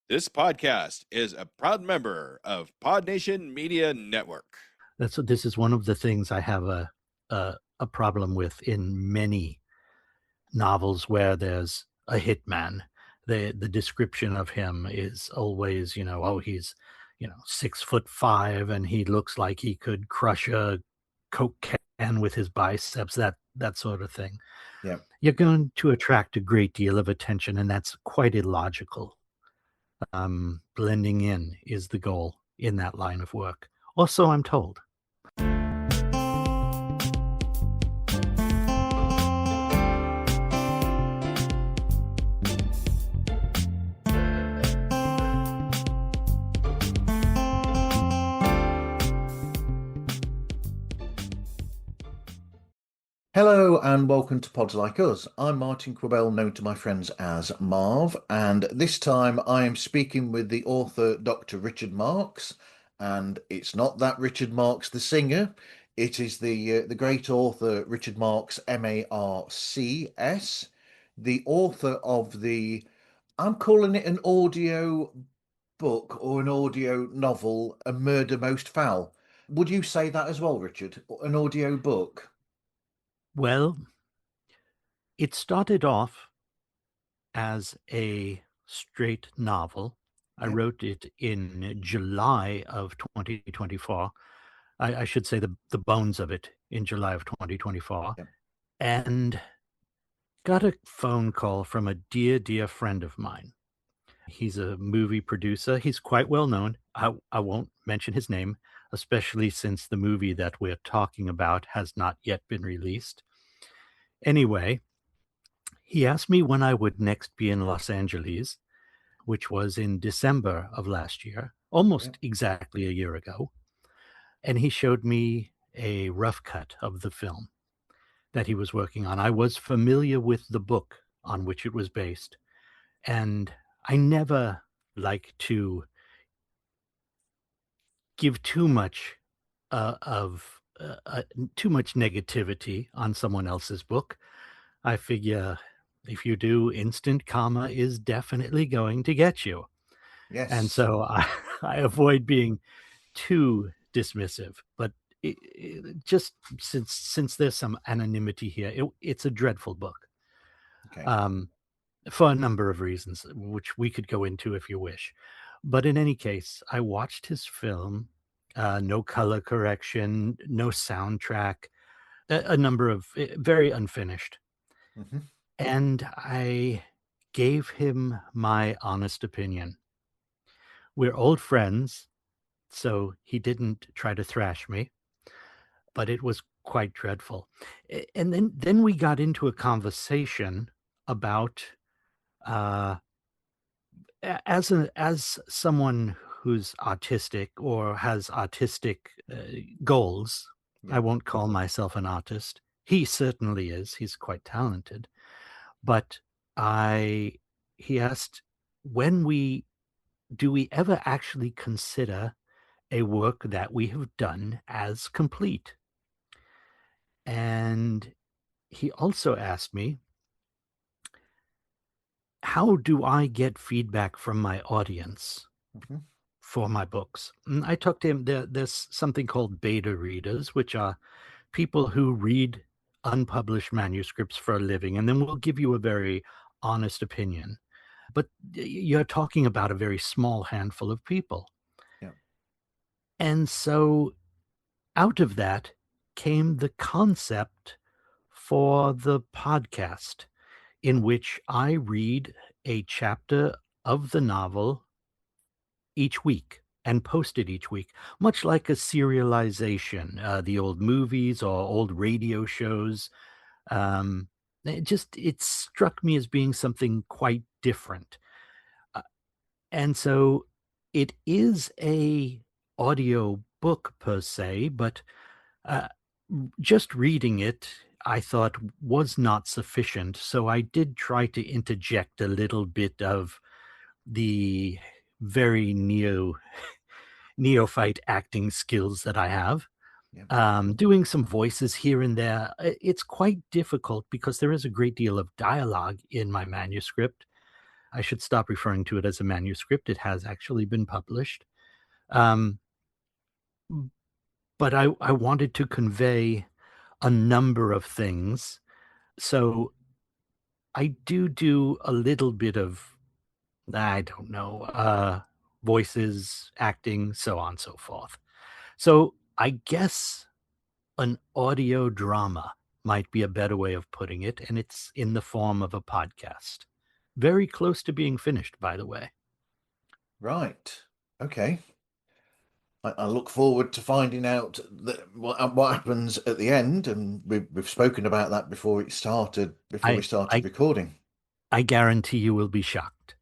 This podcast is a proud member of PodNation Media Network. This is one of the things I have a problem with in many novels where there's a hitman. The description of him is always, oh, he's 6'5" and he looks like he could crush a Coke can with his biceps, that sort of thing. Yeah. You're going to attract a great deal of attention, and that's quite illogical. Blending in is the goal in that line of work. Or so I'm told. Hello and welcome to Pods Like Us. I'm Martin Quibell, known to my friends as Marv, and this time I am speaking with the author Dr. Richard Marcs, and it's not that Richard Marx the singer, it is the great author Richard Marcs, Marcs, the author of I'm calling it an audio book or an audio novel, A Murder Most Foul. Would you say that as well, Richard? An audio book? Well, it started off as a straight novel. I wrote it in July of 2024. I should say the bones of it in July of 2024. Yep. And got a phone call from a dear friend of mine. He's a movie producer. He's quite well known. I won't mention his name, especially since the movie that we're talking about has not yet been released. Anyway, he asked me when I would next be in Los Angeles, which was in December of last year, almost exactly a year ago. And he showed me a rough cut of the film that he was working on. I was familiar with the book on which it was based, and I never like to give too much too much negativity on someone else's book. I figure if you do, instant karma is definitely going to get you. Yes. And so I avoid being too dismissive, but just since there's some anonymity here, it's a dreadful book. Okay. For a number of reasons, which we could go into if you wish. But in any case, I watched his film, no color correction, no soundtrack, a number of very unfinished. Mm-hmm. And I gave him my honest opinion. We're old friends, so he didn't try to thrash me, but it was quite dreadful. And then we got into a conversation about as someone who's autistic or has autistic goals. I won't call myself an artist. He certainly is. He's quite talented. But he asked, do we ever actually consider a work that we have done as complete? And he also asked me, how do I get feedback from my audience for my books? And I talked to him. There's something called beta readers, which are people who read unpublished manuscripts for a living, and then will give you a very honest opinion. But you're talking about a very small handful of people. Yeah. And so out of that came the concept for the podcast, in which I read a chapter of the novel each week and post it each week, much like a serialization, the old movies or old radio shows. It struck me as being something quite different. And so it is a audio book per se, but just reading it, I thought, was not sufficient. So I did try to interject a little bit of the very neophyte acting skills that I have. Doing some voices here and there. It's quite difficult because there is a great deal of dialogue in my manuscript. I should stop referring to it as a manuscript. It has actually been published. Um, but I wanted to convey a number of things. So I do a little bit of, I don't know, voices, acting, so on and so forth. So I guess an audio drama might be a better way of putting it, and it's in the form of a podcast. Very close to being finished, by the way. Right. Okay. I look forward to finding out what happens at the end, and we've spoken about that before it started, before we I started I recording. I guarantee you will be shocked.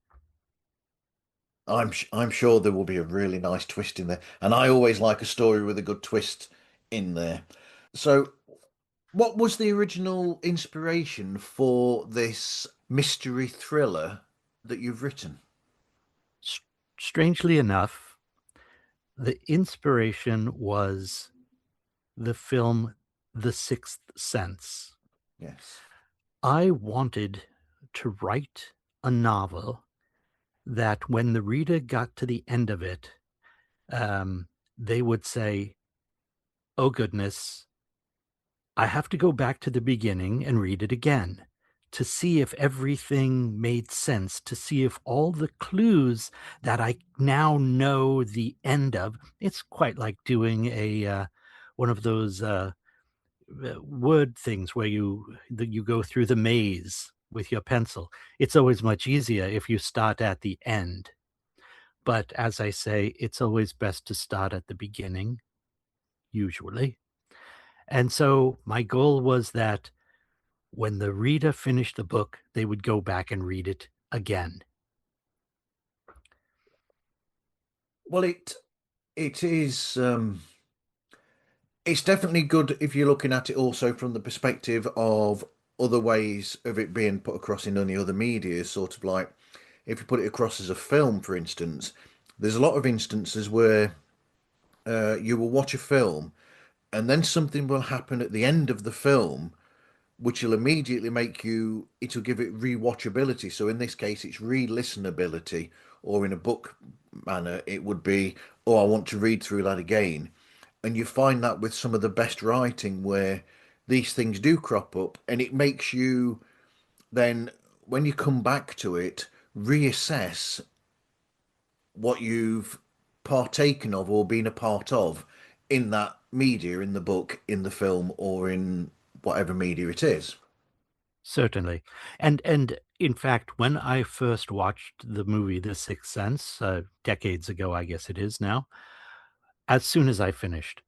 I'm sure there will be a really nice twist in there, and I always like a story with a good twist in there. So, what was the original inspiration for this mystery thriller that you've written? Strangely enough, the inspiration was the film The Sixth Sense. Yes. I wanted to write a novel that when the reader got to the end of it, they would say, "Oh goodness, I have to go back to the beginning and read it again to see if everything made sense, to see if all the clues that I now know the end of." It's quite like doing a one of those word things where you go through the maze with your pencil. It's always much easier if you start at the end. But as I say, it's always best to start at the beginning, usually. And so my goal was that when the reader finished the book, they would go back and read it again. Well, it is. It's definitely good if you're looking at it also from the perspective of other ways of it being put across in any other media. Sort of like if you put it across as a film, for instance, there's a lot of instances where you will watch a film and then something will happen at the end of the film which will immediately make you, it'll give it rewatchability. So in this case, it's re-listenability, or in a book manner, it would be, oh, I want to read through that again. And you find that with some of the best writing where these things do crop up, and it makes you then, when you come back to it, reassess what you've partaken of or been a part of in that media, in the book, in the film, or in whatever media it is. Certainly. And in fact, when I first watched the movie The Sixth Sense, decades ago, I guess it is now, as soon as I finished,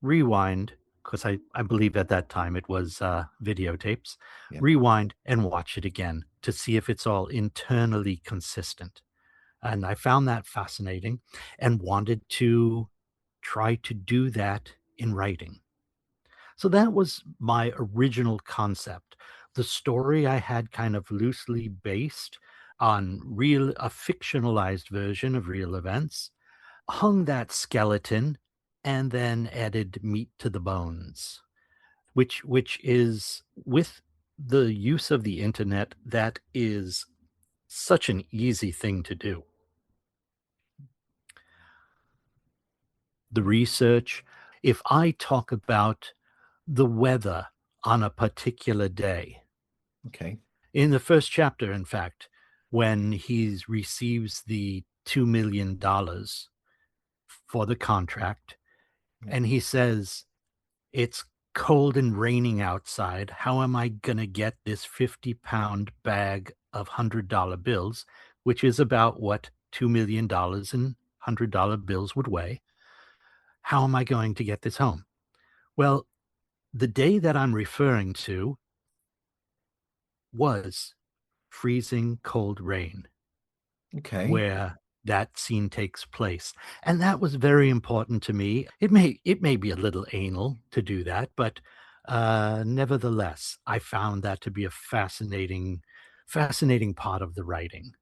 rewind, because I believe at that time it was videotapes, Yeah. rewind and watch it again to see if it's all internally consistent. And I found that fascinating and wanted to try to do that in writing. So that was my original concept. The story I had kind of loosely based on a fictionalized version of real events, hung that skeleton, and then added meat to the bones, which is, with the use of the internet, that is such an easy thing to do. The research, if I talk about the weather on a particular day, Okay. in the first chapter, in fact, when he receives the $2 million for the contract, Yeah. and he says, "It's cold and raining outside. How am I going to get this 50-pound bag of $100 bills," which is about what $2 million in $100 bills would weigh? "How am I going to get this home?" Well, the day that I'm referring to was freezing cold rain, Okay. where that scene takes place. And that was very important to me. It may be a little anal to do that, but nevertheless, I found that to be a fascinating part of the writing.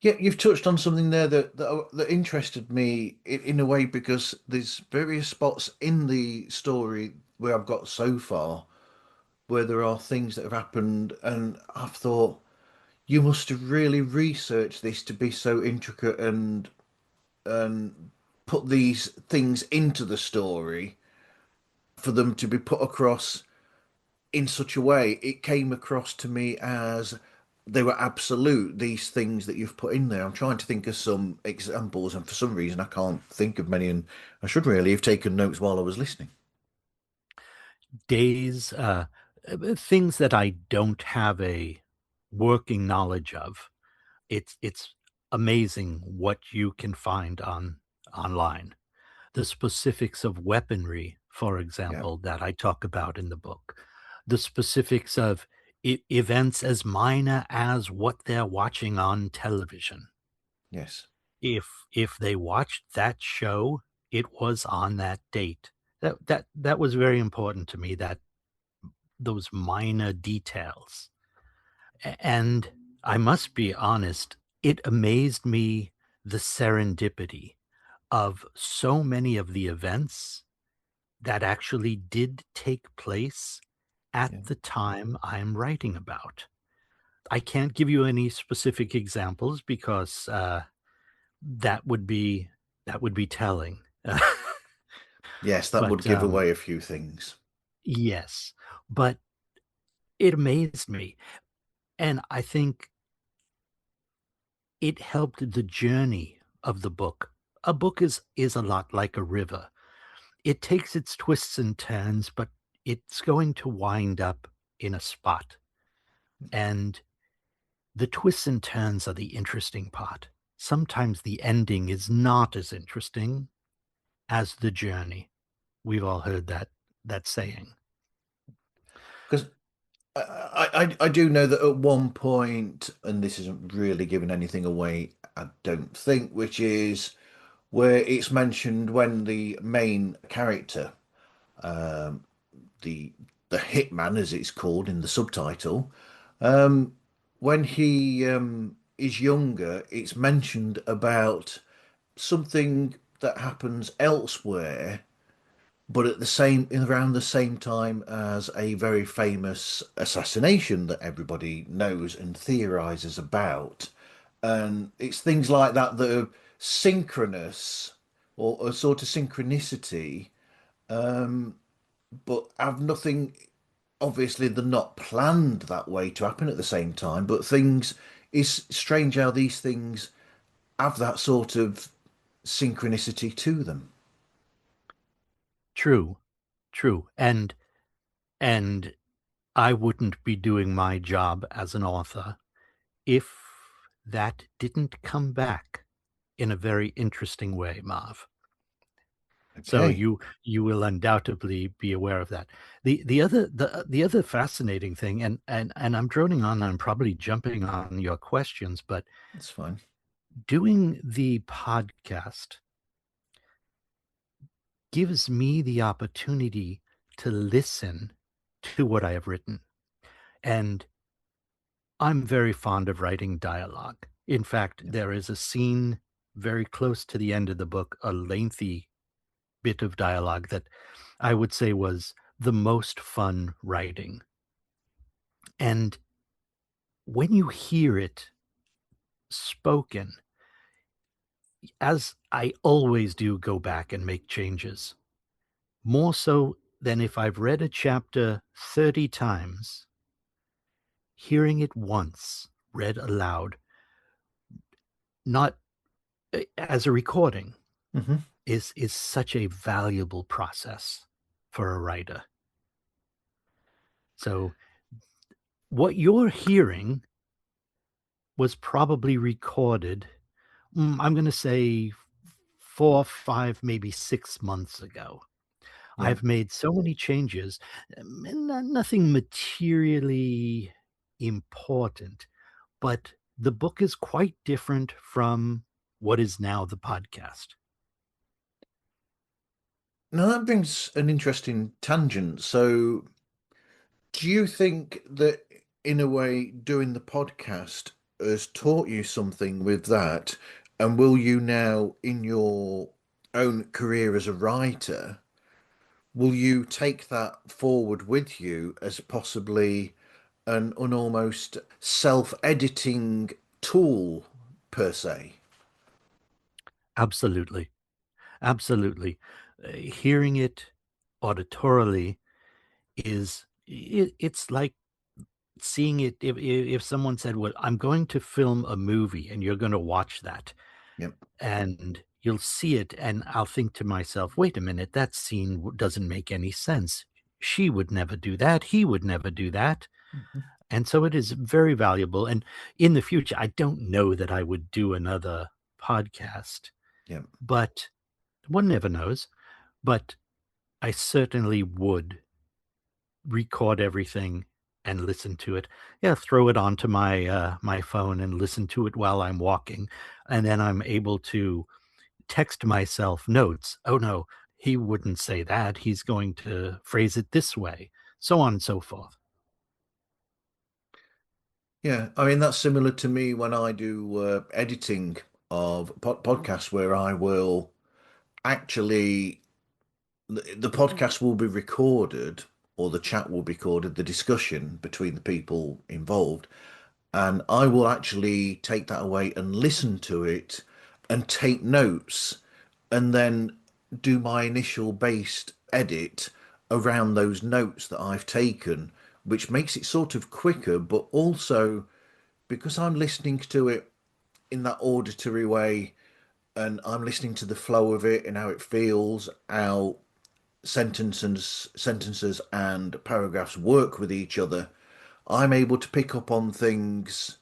Yeah, you've touched on something there that interested me in a way because there's various spots in the story where I've got so far where there are things that have happened and I've thought, you must have really researched this to be so intricate and put these things into the story for them to be put across in such a way. It came across to me as they were absolute, these things that you've put in there. I'm trying to think of some examples, and for some reason I can't think of many, and I should really have taken notes while I was listening. Days, things that I don't have a working knowledge of. It's amazing what you can find online. The specifics of weaponry, for Yeah, example, that I talk about in the book. The specifics of events as minor as what they're watching on television. yes, If they watched that show, it was on that date. That was very important to me, that those minor details. And I must be honest, it amazed me, the serendipity of so many of the events that actually did take place at yeah. the time I'm writing about. I can't give you any specific examples because that would be that would be telling. Yes, that would But give away a few things. yes, but it amazed me, and I think it helped the journey of the book. A book is a lot like a river. It takes its twists and turns, but it's going to wind up in a spot. And the twists and turns are the interesting part. Sometimes the ending is not as interesting as the journey. We've all heard that saying. Because I do know that at one point, and this isn't really giving anything away, I don't think, which is where it's mentioned when the main character, um, the the hitman, as it's called in the subtitle, um, when he is younger, it's mentioned about something that happens elsewhere, but at the same around the same time as a very famous assassination that everybody knows and theorizes about. And it's things like that that are synchronous or a sort of synchronicity, but have nothing. Obviously, they're not planned that way to happen at the same time, but things, it's strange how these things have that sort of synchronicity to them. True, true. And I wouldn't be doing my job as an author if that didn't come back in a very interesting way, Marv. So Okay, you will undoubtedly be aware of that. The other fascinating thing, and I'm droning on, I'm probably jumping on your questions, but that's fine. doing the podcast gives me the opportunity to listen to what I have written. And I'm very fond of writing dialogue. In fact, Yeah. there is a scene very close to the end of the book, a lengthy bit of dialogue that I would say was the most fun writing. And when you hear it spoken, as I always do, go back and make changes, more so than if I've read a chapter 30 times, hearing it once read aloud, not as a recording, Hmm. is such a valuable process for a writer. So what you're hearing was probably recorded, I'm going to say 4, 5, maybe 6 months ago. Yeah. I've made so many changes, and nothing materially important, but the book is quite different from what is now the podcast. Now that brings an interesting tangent. So, do you think that in a way doing the podcast has taught you something with that? And will you now, in your own career as a writer, will you take that forward with you as possibly an almost self-editing tool per se. Absolutely. Absolutely. Hearing it auditorily it's like seeing it. If someone said, well, I'm going to film a movie and you're going to watch that, Yep. and you'll see it, and I'll think to myself, wait a minute, that scene doesn't make any sense. She would never do that. He would never do that. Mhm. And so it is very valuable. And in the future, I don't know that I would do another podcast, Yep. but one never knows. But I certainly would record everything and listen to it. Yeah, throw it onto my phone and listen to it while I'm walking, and then I'm able to text myself notes. Oh no, he wouldn't say that. He's going to phrase it this way, so on and so forth. Yeah, I mean that's similar to me when I do editing of podcasts, where I will actually the podcast will be recorded, or the chat will be recorded, the discussion between the people involved, and I will actually take that away and listen to it and take notes and then do my initial based edit around those notes that I've taken, which makes it sort of quicker, but also because I'm listening to it in that auditory way and I'm listening to the flow of it and how it feels, how sentences and paragraphs work with each other, I'm able to pick up on things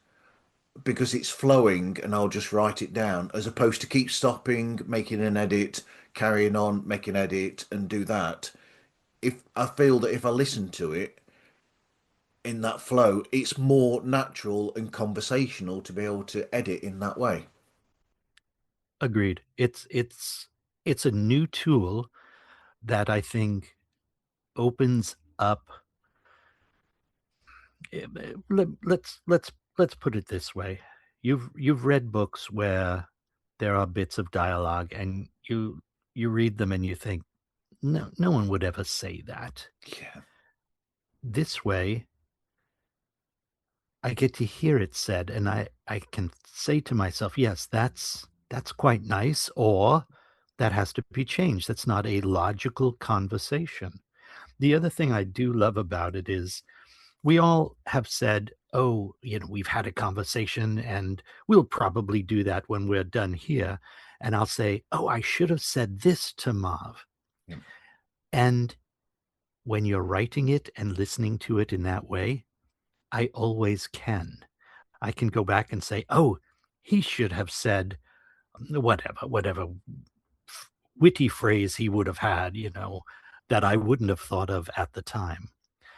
because it's flowing and I'll just write it down as opposed to keep stopping, making an edit, carrying on, make an edit and do that. If I feel that if I listen to it in that flow, it's more natural and conversational to be able to edit in that way. Agreed. It's a new tool that I think opens up. Let's put it this way. You've read books where there are bits of dialogue and you read them and you think, no one would ever say that. Yeah. This way, I get to hear it said, and I can say to myself, yes, that's quite nice, or that has to be changed. That's not a logical conversation. The other thing I do love about it is we all have said, oh, we've had a conversation and we'll probably do that when we're done here. And I'll say, oh, I should have said this to Marv. Yeah. And when you're writing it and listening to it in that way, I always can. I can go back and say, oh, he should have said whatever witty phrase he would have had, that I wouldn't have thought of at the time.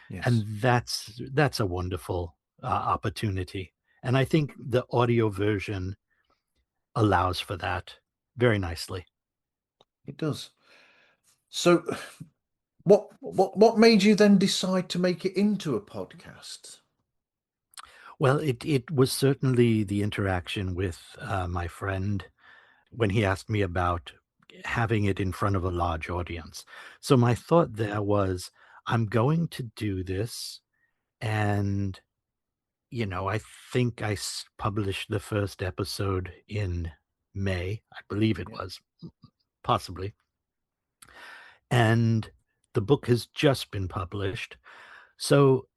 Yes. And that's a wonderful opportunity. And I think the audio version allows for that very nicely. It does. So what made you then decide to make it into a podcast? Well, it was certainly the interaction with my friend when he asked me about having it in front of a large audience. So my thought there was, I'm going to do this, and I think published the first episode in May, I believe it Yeah. was, possibly. And the book has just been published. So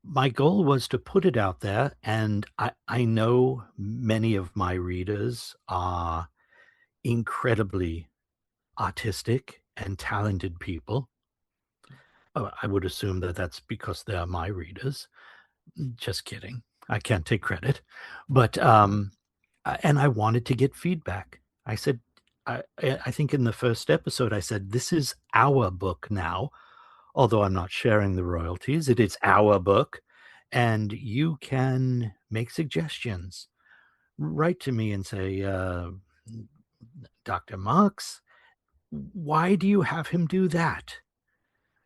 my goal was to put it out there. And I know many of my readers are incredibly artistic and talented people. I would assume that that's because they are my readers. Just kidding. I can't take credit. But, and I wanted to get feedback. I said, I think in the first episode, I said, this is our book now, although I'm not sharing the royalties. It is our book, and you can make suggestions. Write to me and say, Dr. Marcs, why do you have him do that?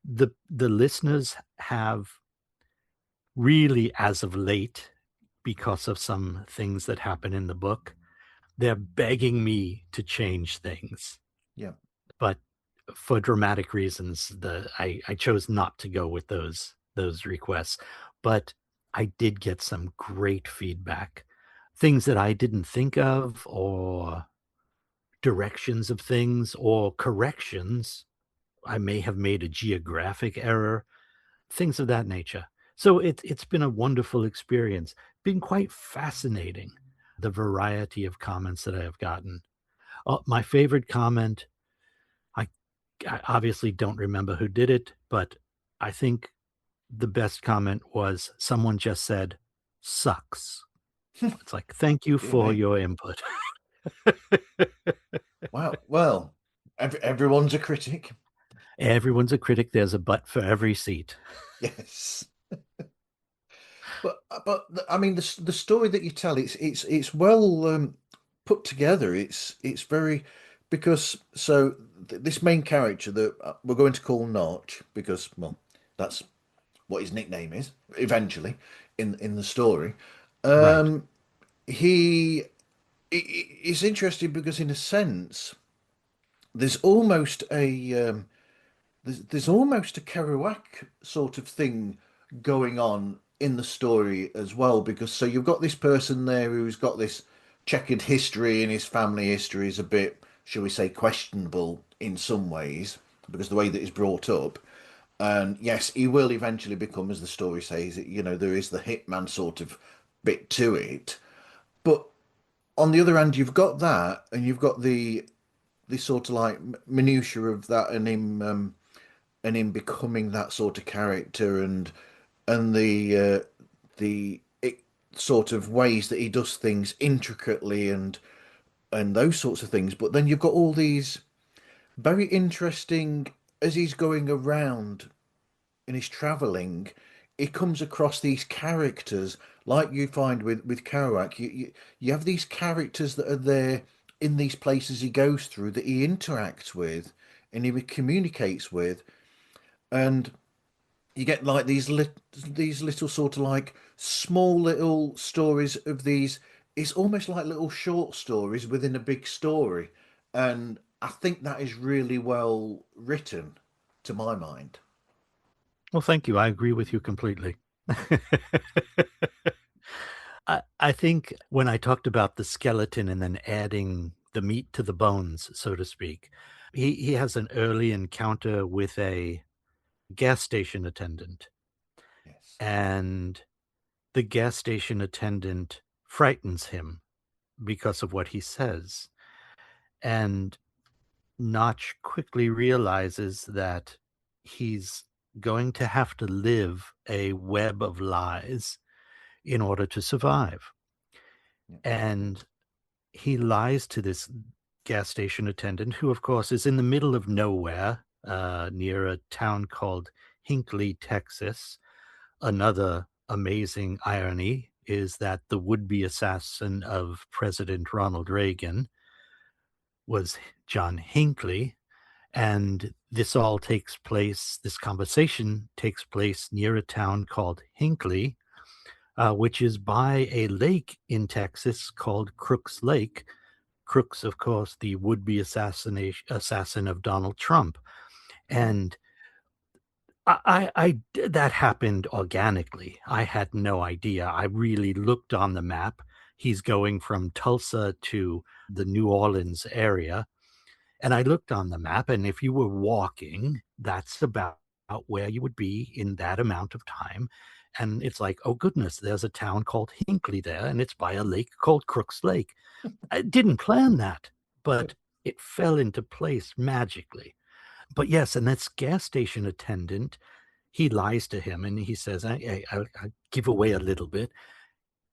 The listeners have really, as of late, because of some things that happen in the book, they're begging me to change things. Yeah. But for dramatic reasons, I chose not to go with those requests. But I did get some great feedback. Things that I didn't think of, or directions of things, or corrections. I may have made a geographic error, things of that nature. So it's been a wonderful experience, been quite fascinating, the variety of comments that I have gotten. My favorite comment, I, I obviously don't remember who did it, but I think the best comment was someone just said, "Sucks." It's like, "Thank you Dear for me. your input." Wow. Well, everyone's a critic. Everyone's a critic, there's a butt for every seat. Yes. But I mean the story that you tell, it's well put together. It's very, because so this main character that we're going to call Notch, because well that's what his nickname is eventually in the story. Right. Um, he it's interesting because in a sense there's almost a there's almost a Kerouac sort of thing going on in the story as well, because so you've got this person there who's got this checkered history, and his family history is a bit, shall we say, questionable in some ways because the way that he's brought up. And yes, he will eventually become, as the story says, you know, there is the hitman sort of bit to it. But on the other hand, you've got that, and you've got the sort of like minutiae of that, and him becoming that sort of character, and the sort of ways that he does things intricately, and those sorts of things. But then you've got all these very interesting, as he's going around and he's traveling, he comes across these characters like you find with Kerouac. You have these characters that are there in these places he goes through, that he interacts with and he communicates with, and you get like these little sort of like small little stories of these. It's almost like little short stories within a big story, and I think that is really well written, to my mind. Well, thank you, I agree with you completely. I think when I talked about the skeleton and then adding the meat to the bones, so to speak, he has an early encounter with a gas station attendant, Yes. and the gas station attendant frightens him because of what he says. And Notch quickly realizes that he's going to have to live a web of lies in order to survive. Yeah. And he lies to this gas station attendant, who, of course, is in the middle of nowhere, near a town called Hinckley, Texas. Another amazing irony is that the would-be assassin of President Ronald Reagan was John Hinckley, and this conversation takes place near a town called Hinckley, which is by a lake in Texas called Crooks Lake. Crooks, of course, the would-be assassin of Donald Trump. Yeah. And that happened organically. I had no idea. I really looked on the map. He's going from Tulsa to the New Orleans area. And I looked on the map, and if you were walking, that's about where you would be in that amount of time. And it's like, oh goodness, there's a town called Hinckley there, and it's by a lake called Crooks Lake. I didn't plan that, but it fell into place magically. But yes, and this gas station attendant, he lies to him and he says, I give away a little bit.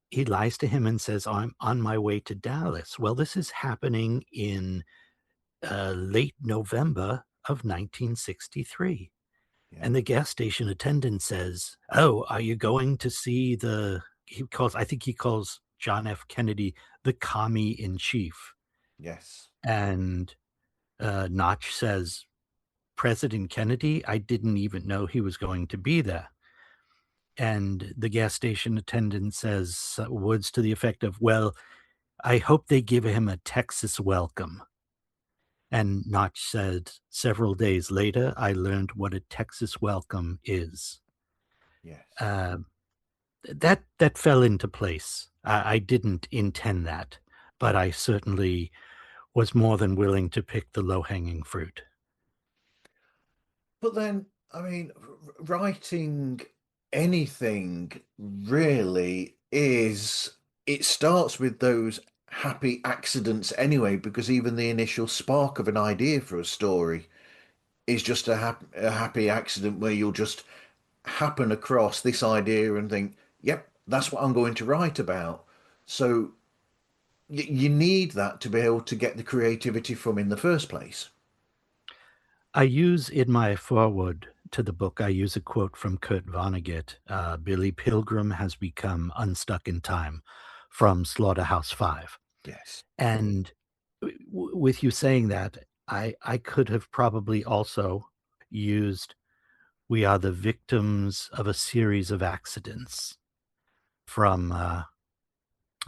He lies to him and says, I'm on my way to Dallas. Well, this is happening in late November of 1963. Yeah. And the gas station attendant says, "Oh, are you going to see I think he calls John F. Kennedy the commie in chief." Yes. And Notch says, "President Kennedy? I didn't even know he was going to be there." And the gas station attendant says words to the effect of, "Well, I hope they give him a Texas welcome." And Notch said, "Several days later, I learned what a Texas welcome is." Yes. Uh, that fell into place. I didn't intend that, but I certainly was more than willing to pick the low-hanging fruit. But then, I mean, writing anything really is, it starts with those happy accidents anyway, because even the initial spark of an idea for a story is just a happy accident where you'll just happen across this idea and think, yep, that's what I'm going to write about. So you need that to be able to get the creativity from in the first place. I use in my foreword to the book, I use a quote from Kurt Vonnegut. Billy Pilgrim has become unstuck in time from Slaughterhouse-Five. Yes. And with you saying that, I could have probably also used "We are the victims of a series of accidents" from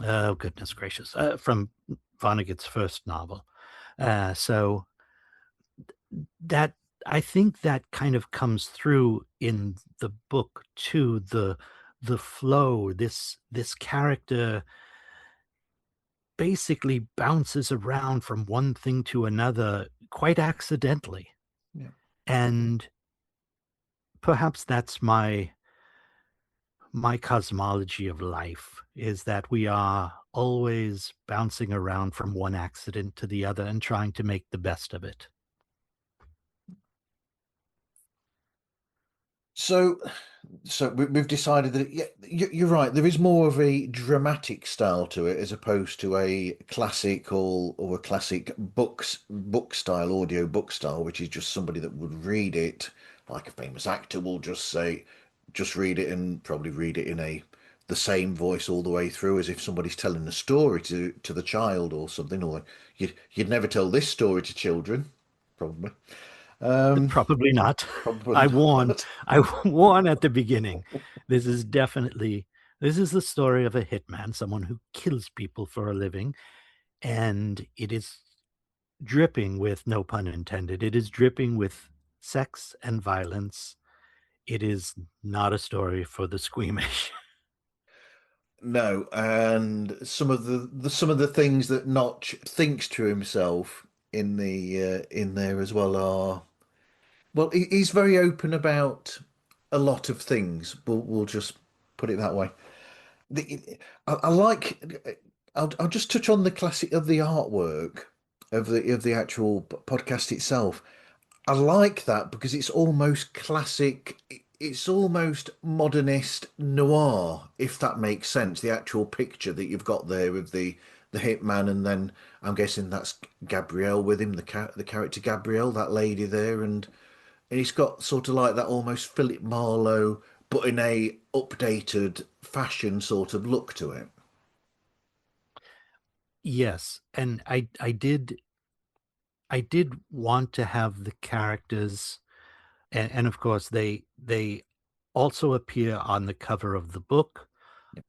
oh goodness gracious, from Vonnegut's first novel. So that, I think that kind of comes through in the book too. The flow. This character basically bounces around from one thing to another quite accidentally. Yeah. And perhaps that's my cosmology of life, is that we are always bouncing around from one accident to the other and trying to make the best of it. So, we've decided that, yeah, you're right. There is more of a dramatic style to it as opposed to a classic or a classic book style, audio book style, which is just somebody that would read it like a famous actor will just read it and probably read it in the same voice all the way through, as if somebody's telling a story to the child or something. Or you'd never tell this story to children, probably. Probably not. Probably I warn. not. I warn at the beginning. This is the story of a hitman, someone who kills people for a living, and it is dripping with, no pun intended, it is dripping with sex and violence. It is not a story for the squeamish. No, and some of the things that Notch thinks to himself in there as well are, well, he's very open about a lot of things. We'll just put it that way. I like. I'll just touch on the classic of the artwork of the actual podcast itself. I like that because it's almost classic. It's almost modernist noir, if that makes sense. The actual picture that you've got there of the hitman, and then I'm guessing that's Gabrielle with him, the character Gabrielle, that lady there, and it's got sort of like that almost Philip Marlowe, but in a updated fashion sort of look to it. Yes, and I did want to have the characters, and of course they also appear on the cover of the book,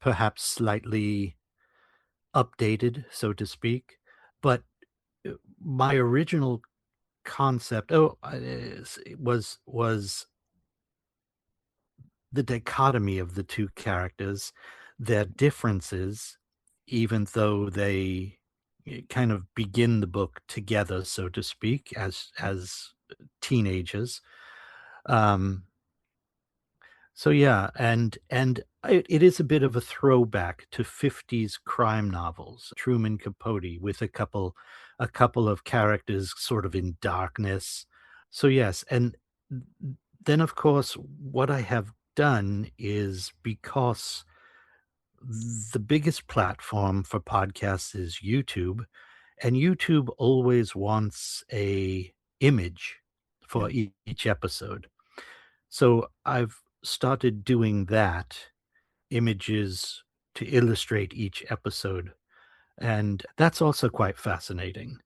perhaps slightly updated, so to speak. But my original concept, was the dichotomy of the two characters, their differences, even though they kind of begin the book together, so to speak, as teenagers. Um, so yeah, and it is a bit of a throwback to 50s crime novels, Truman Capote, with a couple of characters sort of in darkness. So yes, and then of course what I have done is, because the biggest platform for podcasts is YouTube, and YouTube always wants a image for Yeah. each episode. So I've started doing that, images to illustrate each episode. And that's also quite fascinating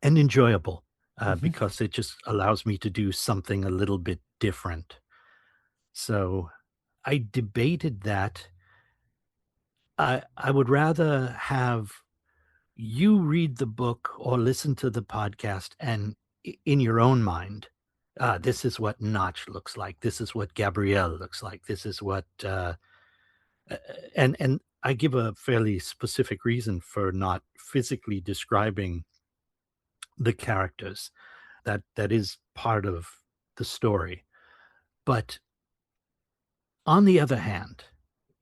and enjoyable, Mhm. because it just allows me to do something a little bit different. So I debated that. I would rather have you read the book or listen to the podcast, and in your own mind, this is what Notch looks like. This is what Gabrielle looks like. This is what And I give a fairly specific reason for not physically describing the characters. That is part of the story. But on the other hand,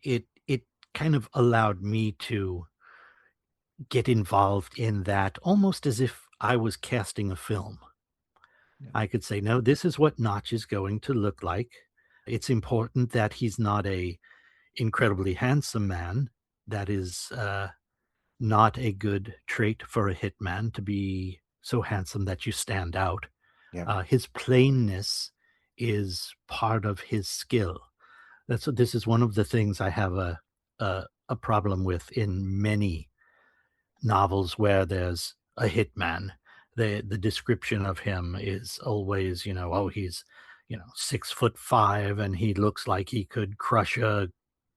it kind of allowed me to get involved in that almost as if I was casting a film. Yeah. I could say, no, this is what Notch is going to look like. It's important that he's not a incredibly handsome man. That is not a good trait for a hitman, to be so handsome that you stand out. Yeah. His plainness is part of his skill. This is one of the things I have a problem with in many novels where there's a hitman. The description of him is always, oh, he's 6'5" and he looks like he could crush a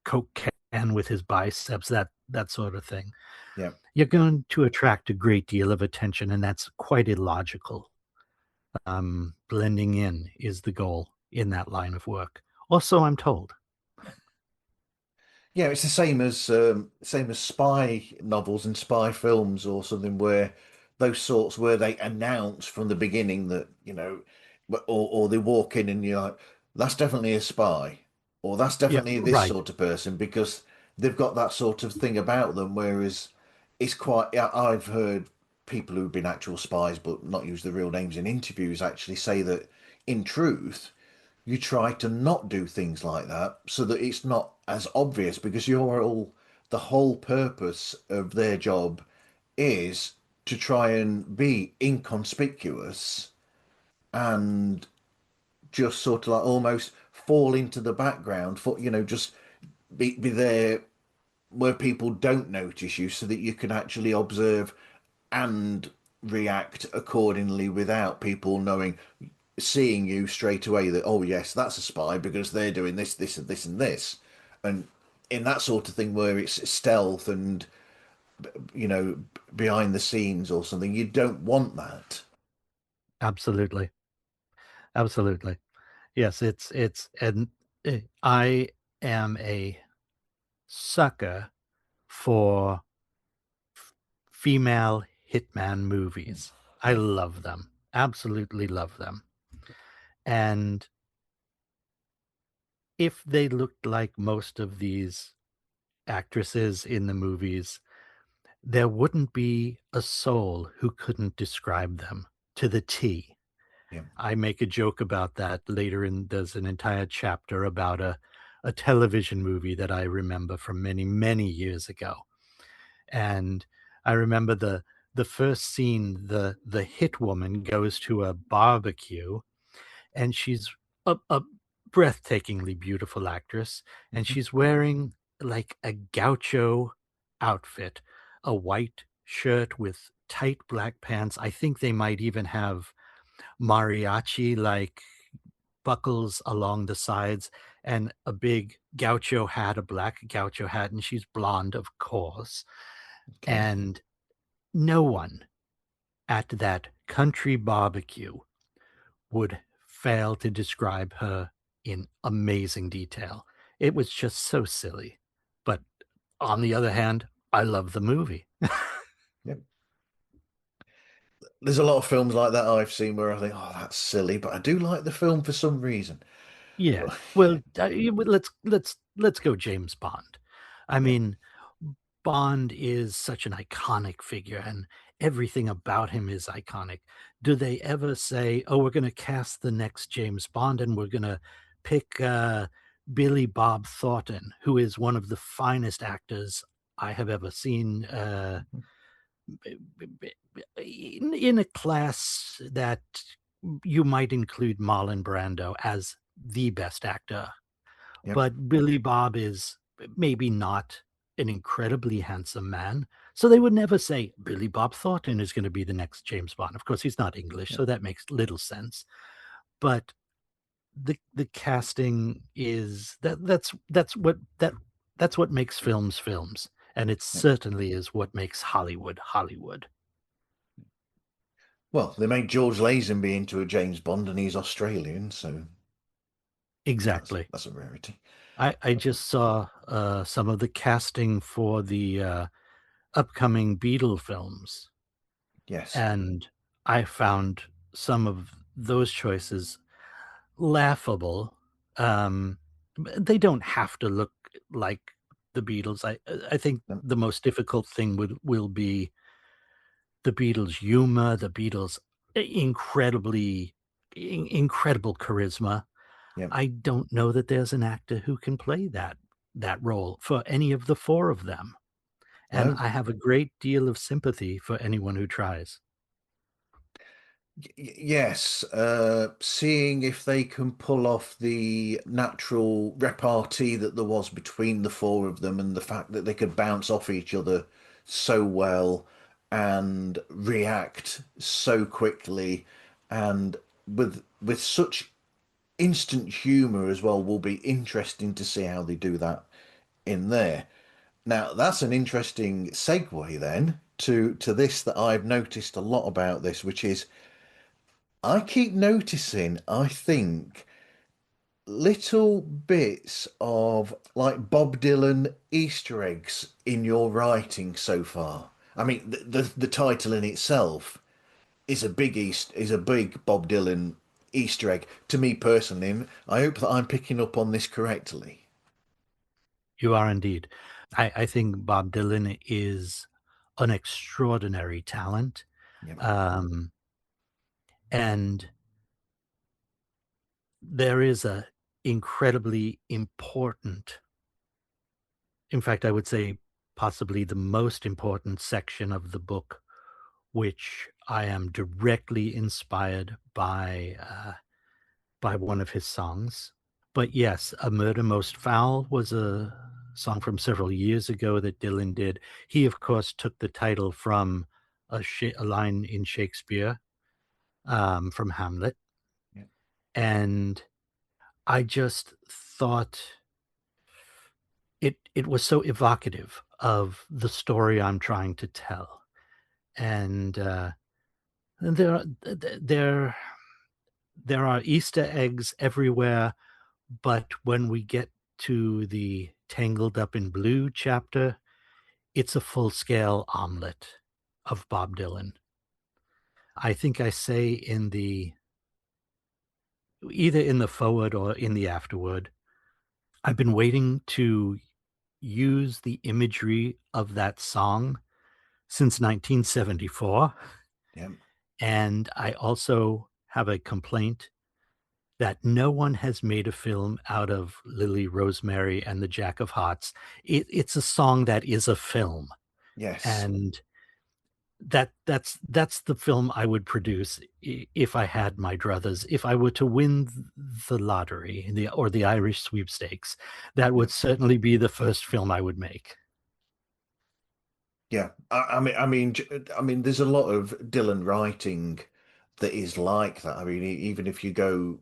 Coke can with his biceps, that sort of thing. Yeah. You're going to attract a great deal of attention, and that's quite illogical. Blending in is the goal in that line of work. Or so I'm told. Yeah, it's the same as spy novels and spy films or something where those sorts where they announce from the beginning that, or they walk in and you're like, that's definitely a spy, or that's Yeah, definitely this right. sort of person because they've got that sort of thing about them. Whereas it's quite, I've heard people who've been actual spies but not use the real names in interviews actually say that in truth you try to not do things like that so that it's not as obvious because the whole purpose of their job is to try and be inconspicuous and just sort of like almost fall into the background for just be there where people don't notice you so that you can actually observe and react accordingly without people seeing you straight away that, oh yes, that's a spy because they're doing this and this and this. And in that sort of thing where it's stealth and you know behind the scenes or something, you don't want that. Absolutely. Absolutely. Yes, and I am a sucker for female hitman movies. I Yeah, love them. Absolutely love them. And if they looked like most of these actresses in the movies, there wouldn't be a soul who couldn't describe them to the T. yeah, I make a joke about that later in there's an entire chapter about a television movie that I remember from many, many years ago. And I remember the first scene, the hit woman goes to a barbecue and she's a breathtakingly beautiful actress, and mhm, she's wearing like a gaucho outfit, a white shirt with tight black pants. I think they might even have mariachi like buckles along the sides and a big gaucho hat, a black gaucho hat, and she's blonde, of course. okay, And no one at that country barbecue would fail to describe her in amazing detail. It was just so silly. But on the other hand, I love the movie. yeah. There's a lot of films like that I've seen where I think, oh, that's silly, but I do like the film for some reason. Yeah. But Well, let's go James Bond. I yeah, mean, Bond is such an iconic figure and everything about him is iconic. Do they ever say, "Oh, we're gonna cast the next James Bond and we're gonna pick Billy Bob Thornton, who is one of the finest actors I have ever seen, mhm, in a class that you might include Marlon Brando as the best actor, yeah, but Billy Bob is maybe not an incredibly handsome man. So they would never say Billy Bob Thornton is going to be the next James Bond. Of course, he's not English, yeah, so that makes little sense. But the casting is that's what makes films films, and it yeah. certainly is what makes Hollywood Hollywood. Well, they made George Lazenby into a James Bond, and he's Australian, so that's Exactly. that's a rarity. I just saw some of the casting for the upcoming Beatle films, Yes. and I found some of those choices laughable. They don't have to look like the Beatles. I think Um, the most difficult thing will be the Beatles' humor, the Beatles' incredible charisma. yeah. I don't know that there's an actor who can play that role for any of the four of them, and No. I have a great deal of sympathy for anyone who tries. Yes, seeing if they can pull off the natural repartee that there was between the four of them and the fact that they could bounce off each other so well and react so quickly and with such instant humor as well will be interesting to see how they do that in there. Now, that's an interesting segue then to this that I've noticed a lot about this, which is I keep noticing, I think, little bits of like Bob Dylan Easter eggs in your writing so far. I mean, the title in itself is a big Bob Dylan Easter egg to me personally. And I hope that I'm picking up on this correctly. You are indeed. I think Bob Dylan is an extraordinary talent, Yeah. um, and there is a incredibly important, in fact, I would say possibly the most important section of the book, which I am directly inspired by one of his songs. But yes, "A Murder Most Foul" was a song from several years ago that Dylan did. He, of course, took the title from a line in Shakespeare, from Hamlet, Yeah. and I just thought it was so evocative of the story I'm trying to tell, and, there are there there are Easter eggs everywhere. But when we get to the Tangled Up in Blue chapter, it's a full-scale omelet of Bob Dylan. I think I say in the either in the foreword or in the afterword, I've been waiting to use the imagery of that song since 1974, Yeah. and I also have a complaint that no one has made a film out of Lily Rosemary and the Jack of Hearts. It's a song that is a film, Yes. and that's the film I would produce if I had my druthers. If I were to win the lottery, or the Irish sweepstakes, that Yeah. would certainly be the first film I would make. Yeah. I mean, there's a lot of Dylan writing that is like that. I mean, even if you go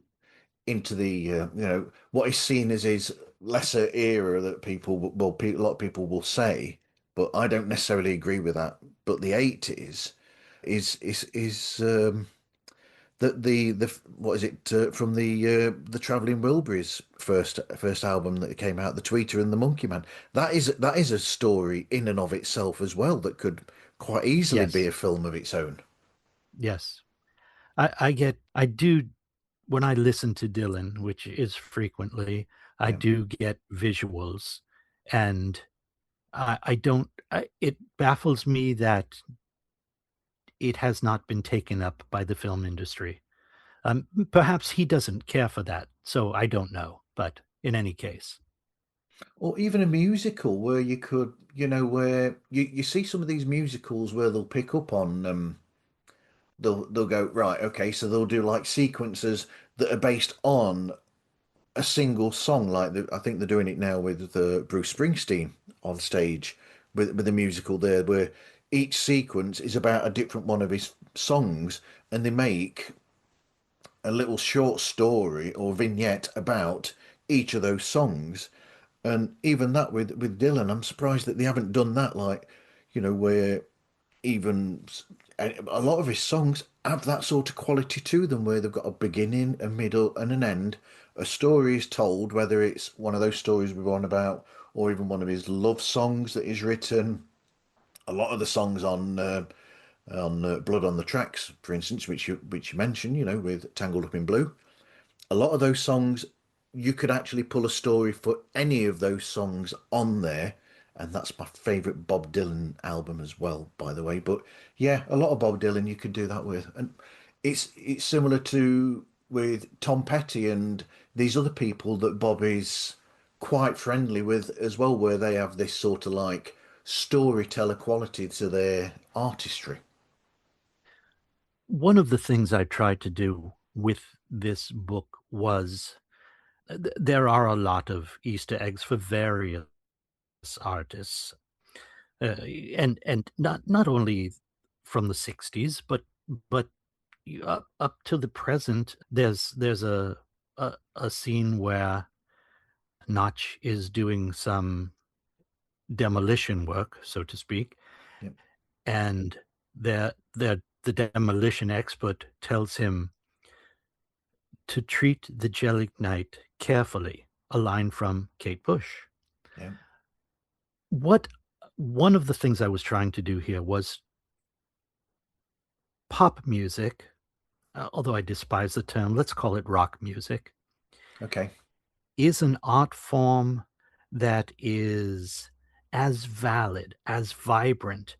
into the what is seen as his lesser era that a lot of people will say, but I don't necessarily agree with that. But the 80s is the what is it from the Traveling Wilburys first album that came out, the Tweeter and the Monkey Man. That is a story in and of itself as well that could quite easily be Yes, a film of its own. yes. I do when I listen to Dylan, which is frequently, I Yeah. do get visuals, and I don't it baffles me that it has not been taken up by the film industry. Perhaps he doesn't care for that, so I don't know, but in any case. Or even a musical where you could, where you see some of these musicals where they'll pick up on they'll go, right, okay, so they'll do like sequences that are based on a single song, like I think they're doing it now with Bruce Springsteen on stage with a musical there, where each sequence is about a different one of his songs, and they make a little short story or vignette about each of those songs. And even that with Dylan, I'm surprised that they haven't done that. Like, where even a lot of his songs have that sort of quality to them, where they've got a beginning, a middle, and an end, a story is told, whether it's one of those stories we're on about, or even one of his love songs that he's written. A lot of the songs on Blood on the Tracks, for instance, which you mentioned, with Tangled Up in Blue. A lot of those songs, you could actually pull a story for any of those songs on there. And that's my favorite Bob Dylan album as well, by the way. But yeah, a lot of Bob Dylan you could do that with. And it's similar to with Tom Petty and these other people that Bob is quite friendly with as well, where they have this sort of like storyteller quality to their artistry. One of the things I tried to do with this book was there are a lot of Easter eggs for various artists, and not only from the '60s, but up to the present. There's a scene where Notch is doing some demolition work, so to speak, Yep, and the demolition expert tells him to treat the gelignite carefully, a line from Kate Bush. yep, What One of the things I was trying to do here was pop music, although I despise the term, let's call it rock music, okay, is an art form that is as valid, as vibrant,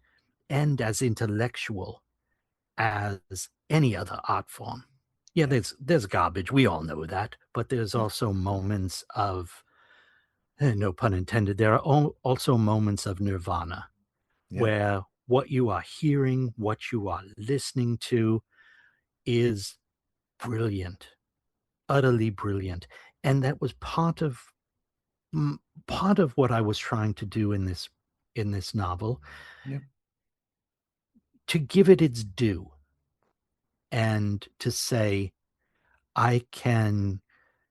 and as intellectual as any other art form. Yeah, yeah, there's garbage. We all know that, but there's yeah, also moments of, no pun intended, there are also moments of nirvana yeah, where what you are hearing, what you are listening to is brilliant, utterly brilliant. And that was part of what I was trying to do in this novel, yeah, to give it its due and to say I can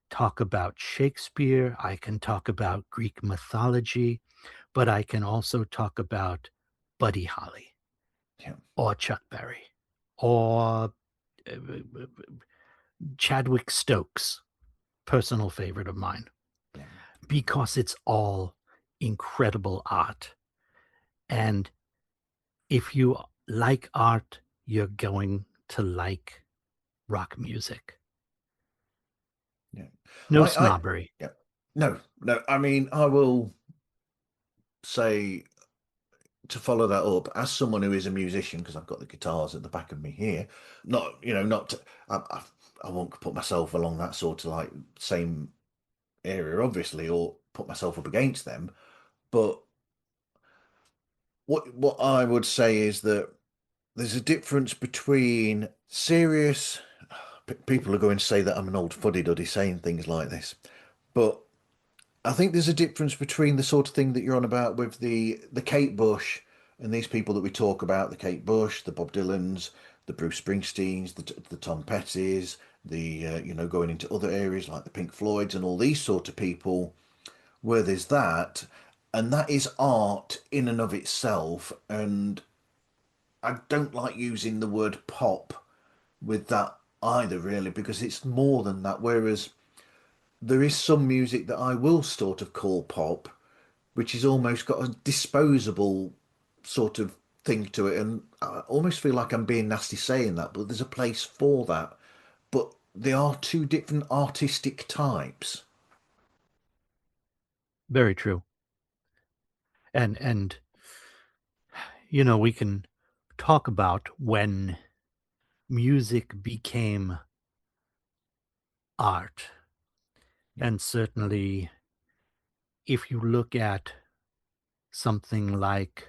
talk about Shakespeare, I can talk about Greek mythology, but I can also talk about Buddy Holly yeah, or Chuck Berry or uh, Chadwick Stokes, personal favorite of mine, yeah, because it's all incredible art. And if you like art, you're going to like rock music. yeah. No I snobbery. yeah. No, no. I mean, I will say to follow that up as someone who is a musician, because I've got the guitars at the back of me here. Not, not. I won't put myself along that sort of like same area, obviously, or put myself up against them. But what I would say is that there's a difference between serious. People are going to say that I'm an old fuddy-duddy saying things like this, but I think there's a difference between the sort of thing that you're on about with the Kate Bush and these people that we talk about, the Kate Bush, the Bob Dylans, the Bruce Springsteens, the Tom Pettys, the going into other areas like the Pink Floyds and all these sort of people, where there's that, and that is art in and of itself. And I don't like using the word pop with that either, really, because it's more than that. Whereas there is some music that I will sort of call pop, which is almost got a disposable sort of thing to it. And I almost feel like I'm being nasty saying that, but there's a place for that. But they are two different artistic types. Very true. And we can talk about when music became art. Yeah, And certainly if you look at something like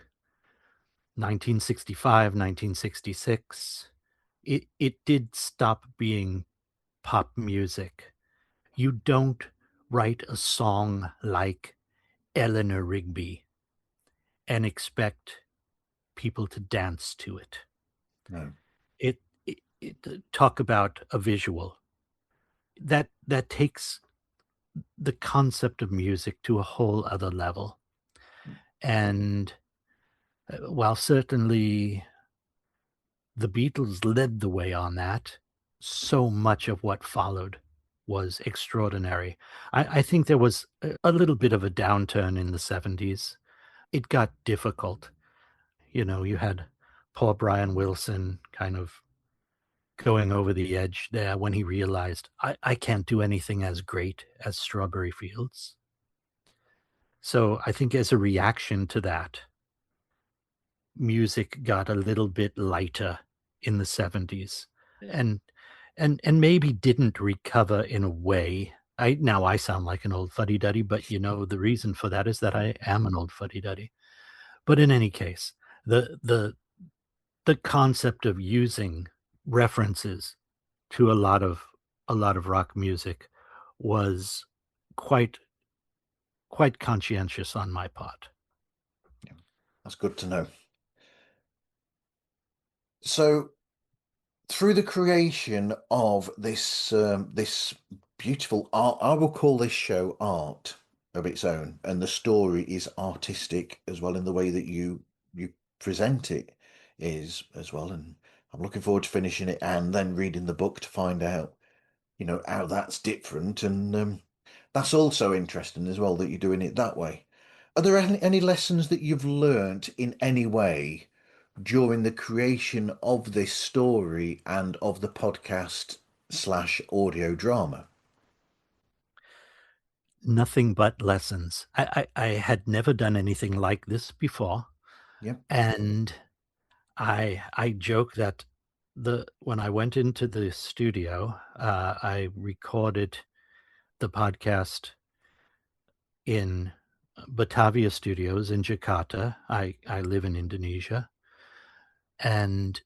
1965, 1966, it did stop being pop music. You don't write a song like Eleanor Rigby and expect people to dance to it. no, Talk about a visual that takes the concept of music to a whole other level. And while certainly the Beatles led the way on that, so much of what followed was extraordinary. I think there was a little bit of a downturn in the 70s. It got difficult. You had poor Brian Wilson kind of going over the edge there when he realized, I can't do anything as great as Strawberry Fields. So I think as a reaction to that, music got a little bit lighter in the 70s and maybe didn't recover in a way. I sound like an old fuddy-duddy, but the reason for that is that I am an old fuddy-duddy. But in any case, the concept of using references to a lot of rock music was quite conscientious on my part. That's good to know. So, through the creation of this beautiful art, I will call this show art of its own, and the story is artistic as well in the way that you present it is as well. And I'm looking forward to finishing it and then reading the book to find out, how that's different. And that's also interesting as well that you're doing it that way. Are there any lessons that you've learnt in any way during the creation of this story and of the podcast / audio drama? Nothing but lessons. I had never done anything like this before. Yep. And I joke that when I went into the studio, I recorded the podcast in Batavia Studios in Jakarta. I live in Indonesia. And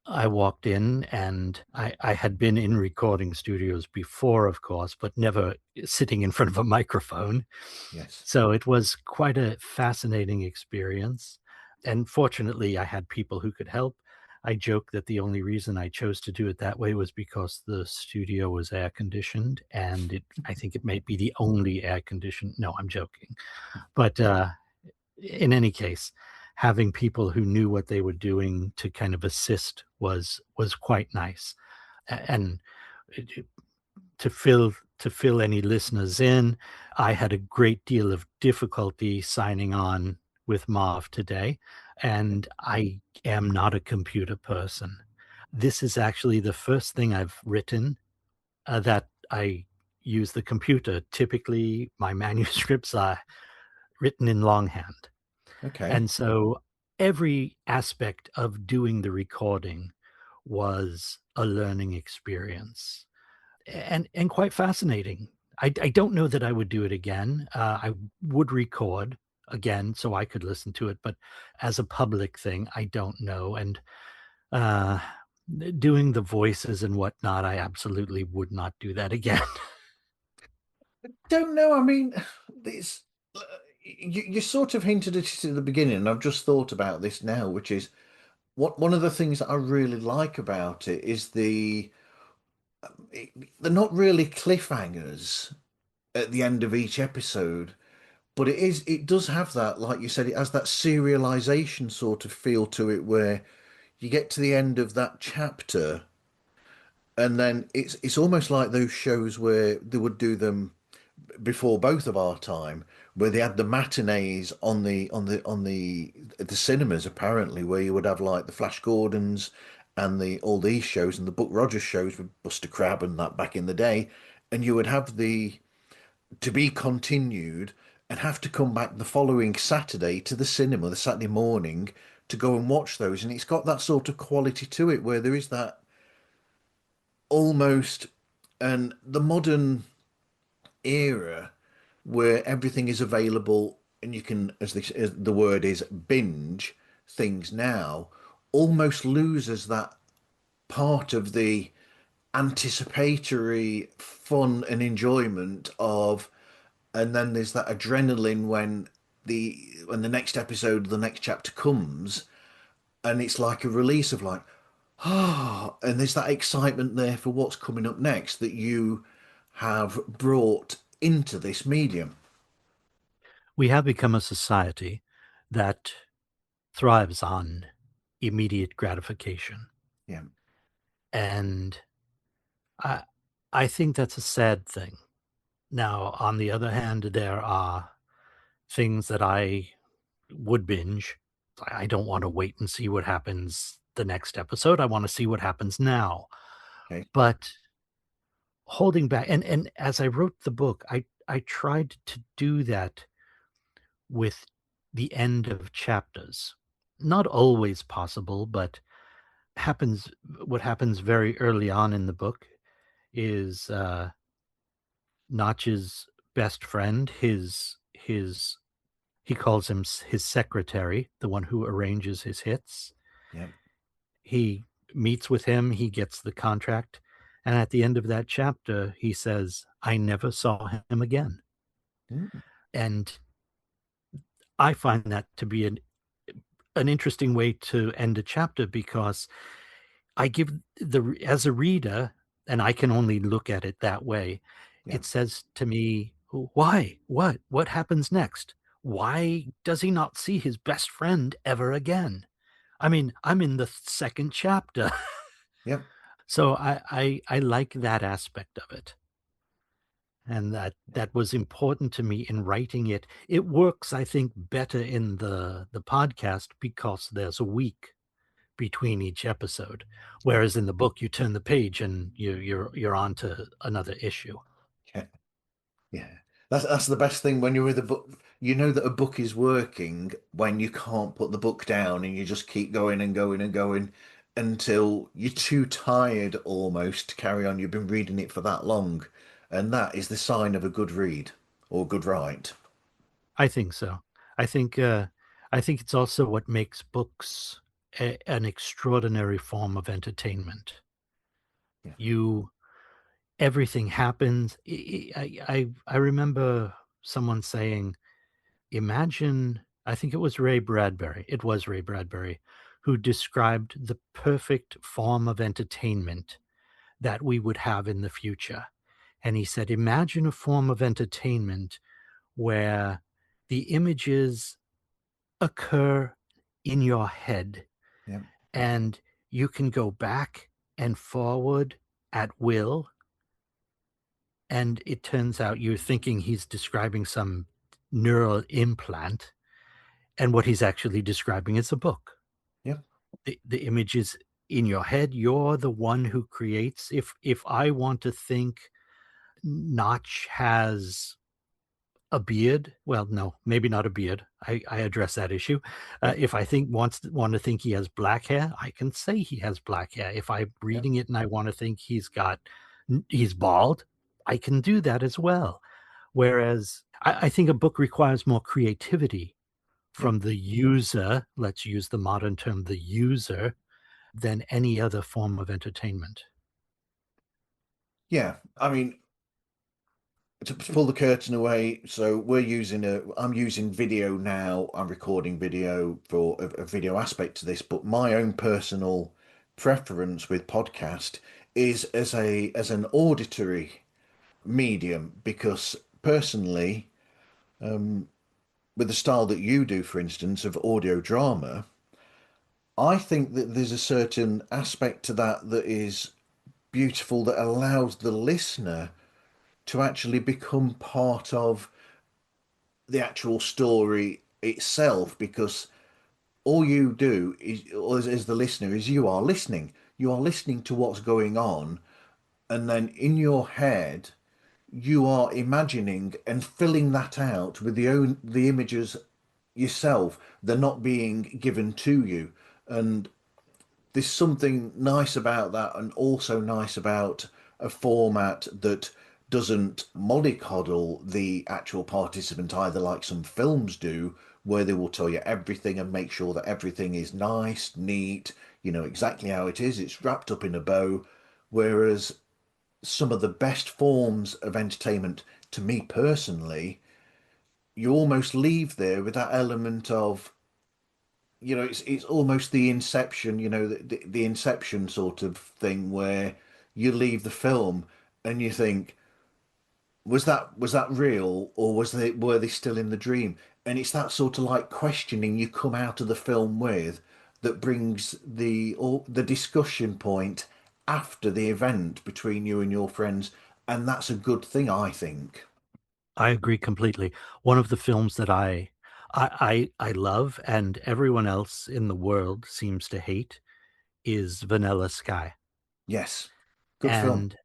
I walked in, and I had been in recording studios before, of course, but never sitting in front of a microphone. Yes. So it was quite a fascinating experience. And fortunately, I had people who could help. I joke that the only reason I chose to do it that way was because the studio was air conditioned, and I think it might be the only air conditioned. No, I'm joking. But in any case, having people who knew what they were doing to kind of assist was quite nice. And to fill any listeners in, I had a great deal of difficulty signing on with Marv today, and I am not a computer person. This is actually the first thing I've written that I use the computer. Typically, my manuscripts are written in longhand. Okay. And so every aspect of doing the recording was a learning experience and quite fascinating. I don't know that I would do it again. I would record again so I could listen to it, but as a public thing, I don't know. And uh, doing the voices and whatnot, I absolutely would not do that again. Don't know. I mean, this you sort of hinted at it at the beginning, and I've just thought about this now, which is one of the things that I really like about it is they're not really cliffhangers at the end of each episode, but it does have that, like you said, it has that serialization sort of feel to it where you get to the end of that chapter and then it's almost like those shows where they would do them before both of our time, where they had the matinees on the cinemas apparently, where you would have like the Flash Gordons and the all these shows and the Buck Rogers shows with Buster Crabbe and that back in the day, and you would have the to be continued and have to come back the following Saturday to the cinema, the Saturday morning, to go and watch those. And it's got that sort of quality to it where there is that almost, and the modern era where everything is available and you can, as the word is, binge things now, almost loses that part of the anticipatory fun and enjoyment of, and then there's that adrenaline when the next episode, the next chapter comes, and it's like a release of like, and there's that excitement there for what's coming up next that you have brought into this medium. We have become a society that thrives on immediate gratification. Yeah. And I I think that's a sad thing. Now, on the other hand, there are things that I would binge. I don't want to wait and see what happens the next episode. I want to see what happens now. Okay. But holding back, and as I wrote the book, I tried to do that with the end of chapters. Not always possible, but happens what happens very early on in the book is Notch's best friend, his he calls him his secretary, the one who arranges his hits. Yeah. He meets with him, he gets the contract, and at the end of that chapter, he says, "I never saw him again." Mm. And I find that to be an interesting way to end a chapter, because I give as a reader, and I can only look at it that way, Yeah. it says to me, why? What happens next? Why does he not see his best friend ever again? I mean, I'm in the second chapter. Yeah. So I like that aspect of it. And that was important to me in writing it. It works, I think, better in the podcast because there's a week between each episode, whereas in the book you turn the page and you're on to another issue. Yeah. Yeah. That's the best thing when you're with a book. You know that a book is working when you can't put the book down and you just keep going and going and going until you're too tired almost to carry on. You've been reading it for that long. And that is the sign of a good read or good write. I think so. I think uh, I think it's also what makes books an extraordinary form of entertainment. Yeah. You Everything happens. I remember someone saying, imagine, I think it was Ray Bradbury. It was Ray Bradbury who described the perfect form of entertainment that we would have in the future. And he said, imagine a form of entertainment where the images occur in your head Yeah. and you can go back and forward at will. And it turns out you're thinking he's describing some neural implant, and what he's actually describing is a book. Yeah. The image is in your head. You're the one who creates. If I want to think Notch has a beard, well, no, maybe not a beard. I address that issue. Yeah. If I want to think he has black hair, I can say he has black hair. If I'm Yeah. reading it and I want to think he's bald, I can do that as well. Whereas I think a book requires more creativity Yeah. from the user, let's use the modern term, the user, than any other form of entertainment. Yeah. I mean, to pull the curtain away, so I'm using video now. I'm recording video for a video aspect to this, but my own personal preference with podcast is as an auditory medium, because personally, with the style that you do, for instance, of audio drama, I think that there's a certain aspect to that that is beautiful, that allows the listener to actually become part of the actual story itself, because all you do is, as the listener, is you are listening to what's going on, and then in your head you are imagining and filling that out with the images yourself. They're not being given to you. And there's something nice about that, and also nice about a format that doesn't mollycoddle the actual participant either, like some films do, where they will tell you everything and make sure that everything is nice, neat, you know exactly how it is, it's wrapped up in a bow. Whereas some of the best forms of entertainment, to me personally, you almost leave there with that element of, it's almost the inception, the inception sort of thing, where you leave the film and you think, was that real, or were they still in the dream? And it's that sort of like questioning you come out of the film with, that brings the discussion point after the event between you and your friends, and that's a good thing, I think. I agree completely. One of the films that I love and everyone else in the world seems to hate is Vanilla Sky. Yes, good film. And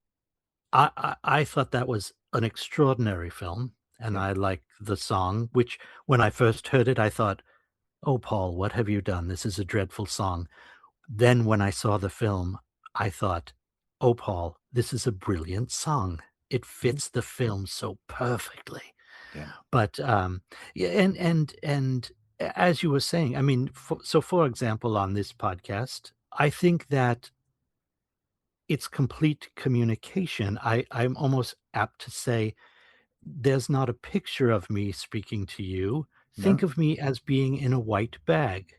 I thought that was an extraordinary film, and Yep. I like the song, which when I first heard it, I thought, "Oh, Paul, what have you done? This is a dreadful song." Then when I saw the film, I thought, "Oh, Paul, this is a brilliant song. It Mhm. fits the film so perfectly." Yeah. But yeah, as you were saying, I mean, for example, on this podcast, I think that it's complete communication. I'm almost apt to say there's not a picture of me speaking to you. Think No. of me as being in a white bag.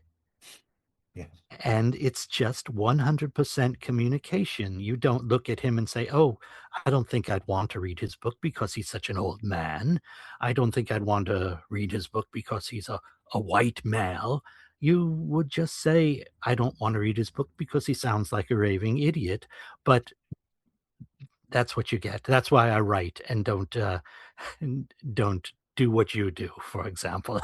Yeah. And it's just 100% communication. You don't look at him and say, "Oh, I don't think I'd want to read his book because he's such an old man. I don't think I'd want to read his book because he's a white male." You would just say, "I don't want to read his book because he sounds like a raving idiot." But that's what you get. That's why I write and don't do what you do, for example.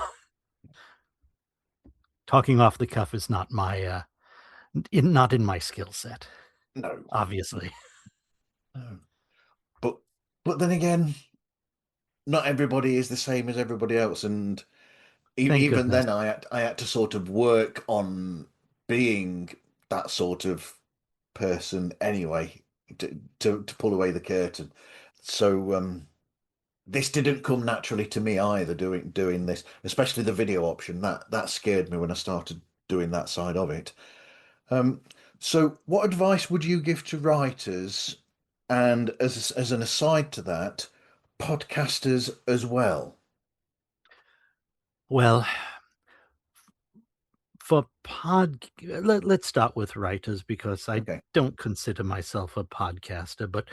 Talking off the cuff is not my not in my skill set, No. obviously. No. But but then again, not everybody is the same as everybody else, and Thank even goodness. then, I had to sort of work on being that sort of person anyway to pull away the curtain. So this didn't come naturally to me either. Doing this, especially the video option, that scared me when I started doing that side of it. Um, so, what advice would you give to writers, and as an aside to that, podcasters as well? Well, for let's start with writers because I Okay. don't consider myself a podcaster, but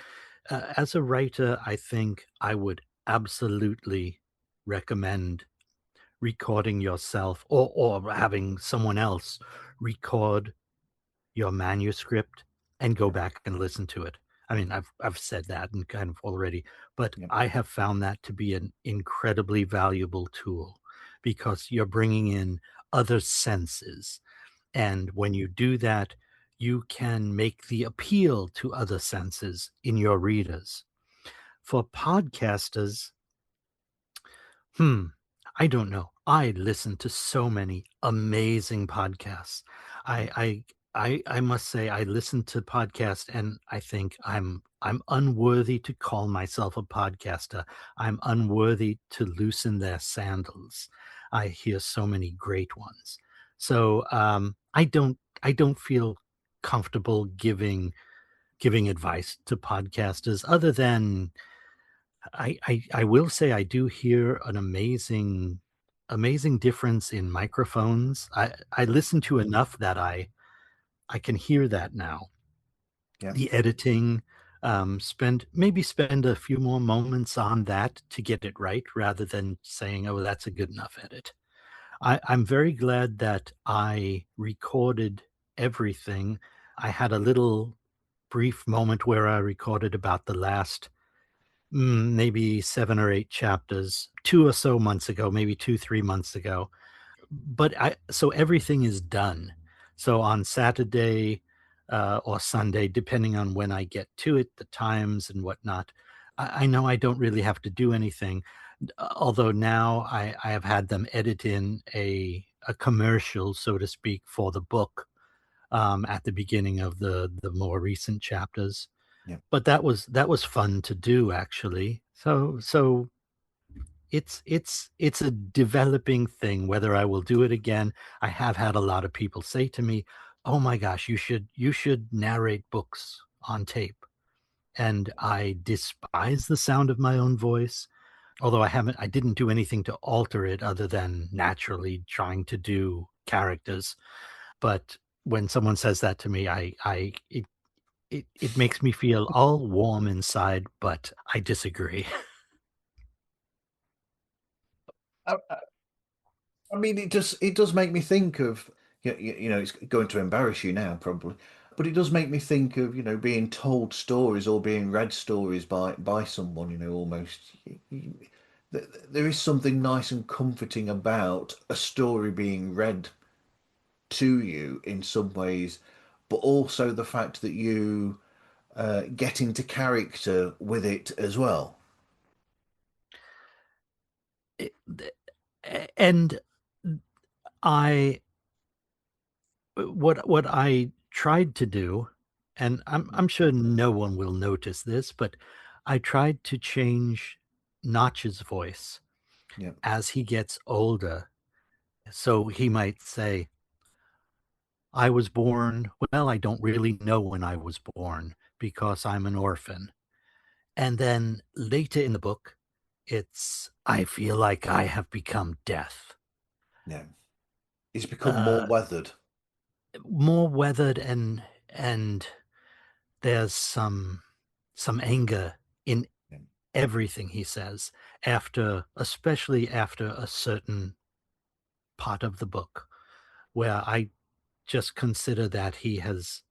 as a writer, I think I would absolutely recommend recording yourself or having someone else record your manuscript and go Yeah. back and listen to it. I mean, I've said that and kind of already, but Yeah. I have found that to be an incredibly valuable tool because you're bringing in other senses. And when you do that, you can make the appeal to other senses in your readers. For podcasters, Hmm. I don't know. I listen to so many amazing podcasts. Yeah. I must say I listen to podcasts and I think I'm unworthy to call myself a podcaster. I'm unworthy to loosen their sandals. I hear so many great ones. So I don't feel comfortable giving advice to podcasters other than I will say I do hear an amazing difference in microphones. I Yeah. listen to enough that I can hear that now. Yeah. The editing, spend a few more moments on that to get it right rather than saying, "Oh, that's a good enough edit." I'm very glad that I recorded everything. I had a little brief moment where I recorded about the last maybe 7 or 8 chapters, 2 or so months ago, maybe 2, 3 months ago. But I so everything is done. So on Saturday, or Sunday, depending on when I get to it, the times and whatnot, I know I don't really have to do anything. Although now I have had them edit in a commercial, so to speak, for the book, at the beginning of the more recent chapters. Yeah. But that was fun to do actually. So it's a developing thing whether I will do it again. I have had a lot of people say to me, "Oh my gosh, you should narrate books on tape." And I despise the sound of my own voice, although I didn't do anything to alter it other than naturally trying to do characters. But when someone says that to me, it makes me feel all warm inside, but I disagree. I mean, it does make me think of, it's going to embarrass you now, probably. But it does make me think of, being told stories or being read stories by someone, almost. There is something nice and comforting about a story being read to you in some ways, but also the fact that you get into character with it as well. It- and I what I tried to do, and I'm sure no one will notice this, but I tried to change Notch's voice Yeah, as he gets older. So he might say, I was born, well, I don't really know when I was born because I'm an orphan. And then later in the book, it's, I feel like I have become death. yeah. It's become more Uh, weathered. more weathered, and there's some anger in Yeah, everything he says after, especially after a certain part of the book where I just consider that he has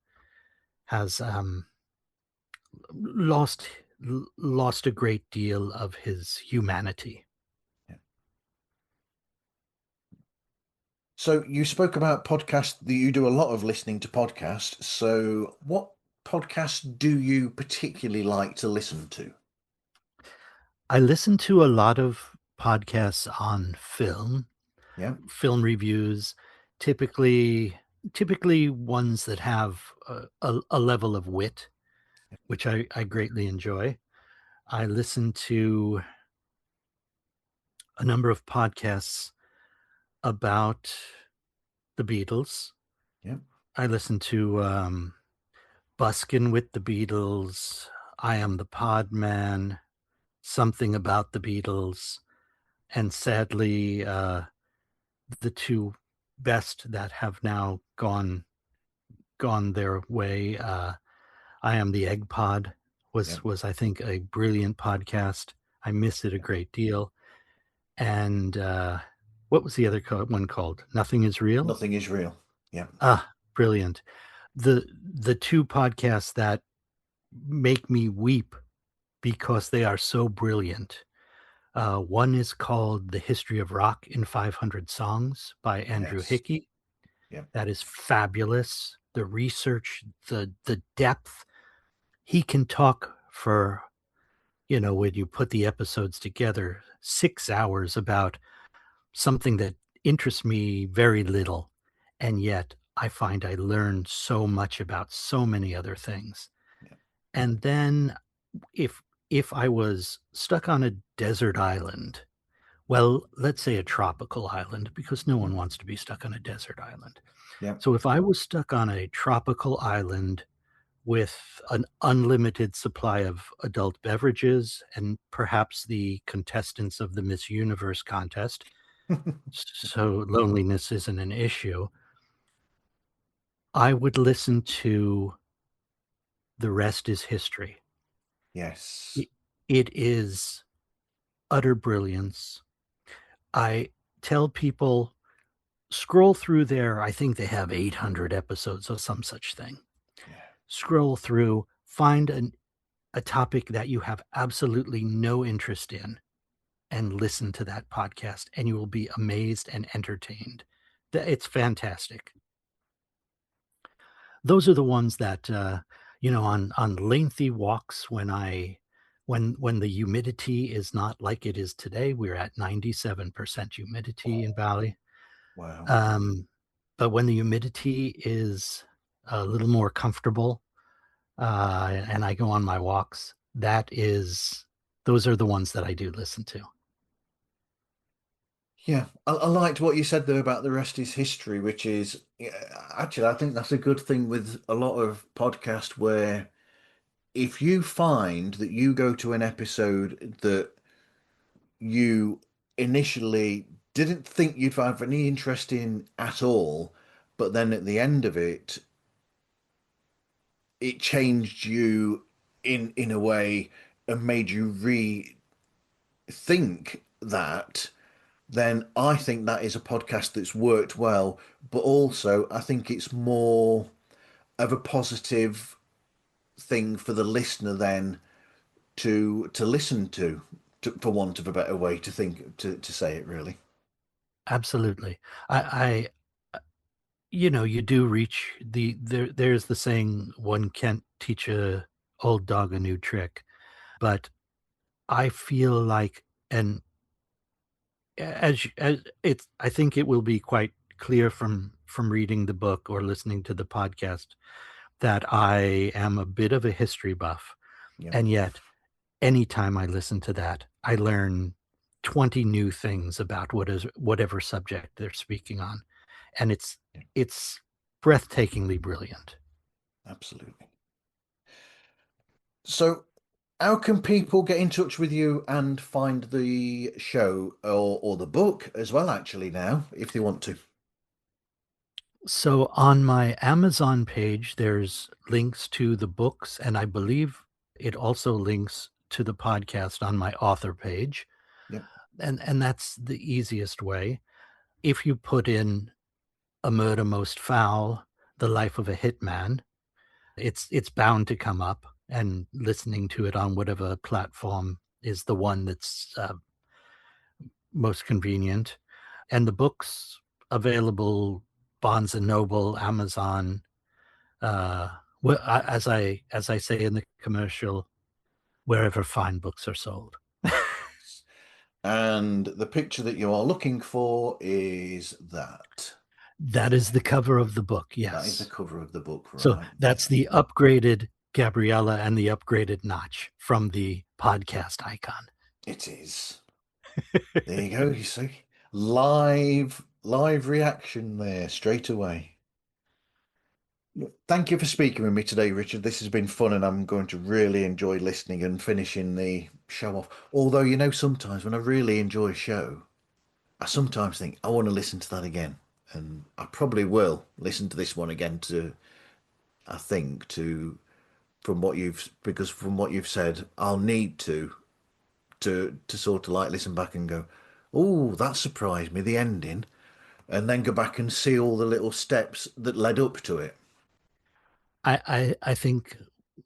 lost lost a great deal of his humanity. yeah. So you spoke about podcasts that you do a lot of listening to podcasts. So what podcasts do you particularly like to listen to? I listen to a lot of podcasts on Yeah, film reviews, typically typically ones that have a level of wit, which I greatly enjoy. I listen to a number of podcasts about the Beatles. yeah, I listen to Buskin' with the Beatles, I Am the Pod Man, Something About the Beatles, and sadly, the two best that have now gone their way. I Am the Egg Pod yeah, was I think a brilliant podcast. I miss it a yeah. great deal. And what was the other one called? Nothing is real. Nothing is real. Yeah, Ah, brilliant. The two podcasts that make me weep because they are so brilliant. One is called The History of Rock in 500 Songs by Andrew yes, Hickey. yeah, That is fabulous. The research, the depth. He can talk for, when you put the episodes together, 6 hours about something that interests me very little. And yet I find I learn so much about so many other things. yeah, And then if if I was stuck on a desert island, well, let's say a tropical island, because no yeah, one wants to be stuck on a desert island. yeah. So if I was stuck on a tropical island with an unlimited supply of adult beverages and perhaps the contestants of the Miss Universe contest, so loneliness isn't an issue, I would listen to The Rest is History. Yes, It, it is utter brilliance. I tell people scroll through there. I think they have 800 episodes or some such thing. yeah, Scroll through, find a topic that you have absolutely no interest in, and listen to that podcast, and you will be amazed and entertained. It's fantastic. Those are the ones that on lengthy walks when the humidity is not like it is today. We're at 97% humidity in Bali. wow. Um, but when the humidity is a little more comfortable, and I go on my walks, those are the ones that I do listen to. Yeah, I liked what you said there about the rest is history, which is yeah, actually, I think that's a good thing with a lot of podcasts where if you find that you go to an episode that you initially didn't think you'd have any interest in at all, but then at the end of it, it changed you in a way and made you rethink that, then I think that is a podcast that's worked well. But also, I think it's more of a positive thing for the listener then to listen for want of a better way to think to say it, really. Absolutely. I you do reach there's the saying, one can't teach a old dog a new trick, but I feel like, and as it's, I think it will be quite clear from reading the book or listening to the podcast that I am a bit of a history buff, Yeah. and yet anytime I listen to that, I learn 20 new things about whatever subject they're speaking on, and it's breathtakingly brilliant. Absolutely. So how can people get in touch with you and find the show or the book as well, actually, now, if they want to? So on my Amazon page, there's links to the books, and I believe it also links to the podcast on my author page. Yep. And that's the easiest way. If you put in A Murder Most Foul, The Life of a Hitman, it's bound to come up, and listening to it on whatever platform is the one that's most convenient. And the books available, Barnes and Noble, Amazon, well, as I say in the commercial, wherever fine books are sold. And the picture that you are looking for is that. That is the cover of the book, That is the yes. cover of the book, So right? that's the upgraded Gabriella and the upgraded notch from the podcast icon. It is. There you go, you see. Live reaction there straight away. Thank you for speaking with me today, Richard. This has been fun, and I'm going to really enjoy listening and finishing the show off. Although, sometimes when I really enjoy a show, I sometimes think I want to listen to that again. And I probably will listen to this one again I think, because from what you've said, I'll need to sort of like listen back and go, oh, that surprised me, the ending, and then go back and see all the little steps that led up to it. I think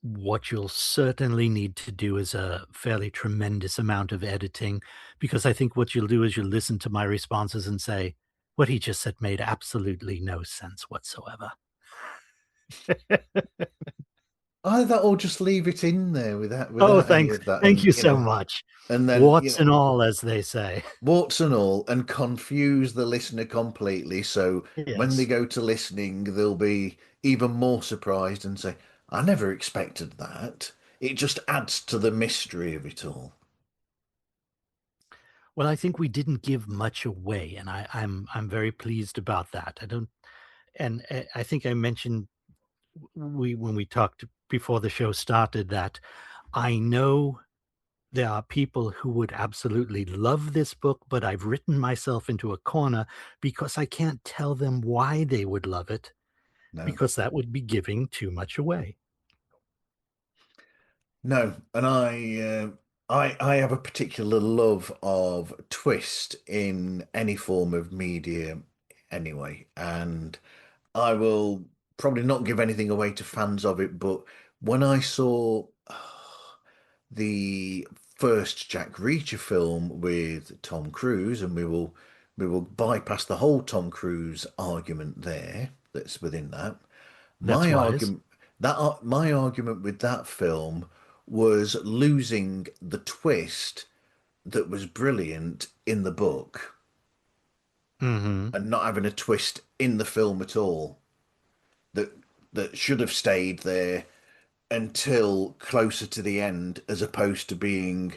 what you'll certainly need to do is a fairly tremendous amount of editing, because I think what you'll do is you'll listen to my responses and say, what he just said made absolutely no sense whatsoever. Either that or just leave it in there Oh, without any thanks. of that, Thank and you so much. and then Warts and all, as they say. warts and all, and confuse the listener completely. So when they Yes. go to listening, they'll be even more surprised and say, "I never expected that." It just adds to the mystery of it all. Well, I think we didn't give much away, and I'm very pleased about that. I don't, and I think I mentioned we when we talked before the show started that I know there are people who would absolutely love this book, but I've written myself into a corner because I can't tell them why they would love it, No. because that would be giving too much away. No, and I have a particular love of twist in any form of media anyway, and I will probably not give anything away to fans of it, but when I saw the first Jack Reacher film with Tom Cruise, and we will bypass the whole Tom Cruise argument there that's within that. That's My wise. argument my argument with that film was losing the twist that was brilliant in the book Hmm. and not having a twist in the film at all that should have stayed there until closer to the end as opposed to being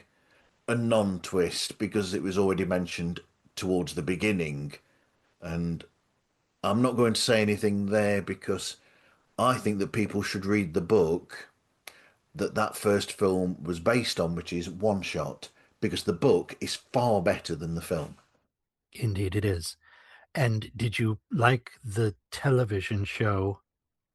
a non-twist because it was already mentioned towards the beginning. And I'm not going to say anything there because I think that people should read the book that first film was based on, which is One Shot, because the book is far better than the film. Indeed, it is. And did you like the television show?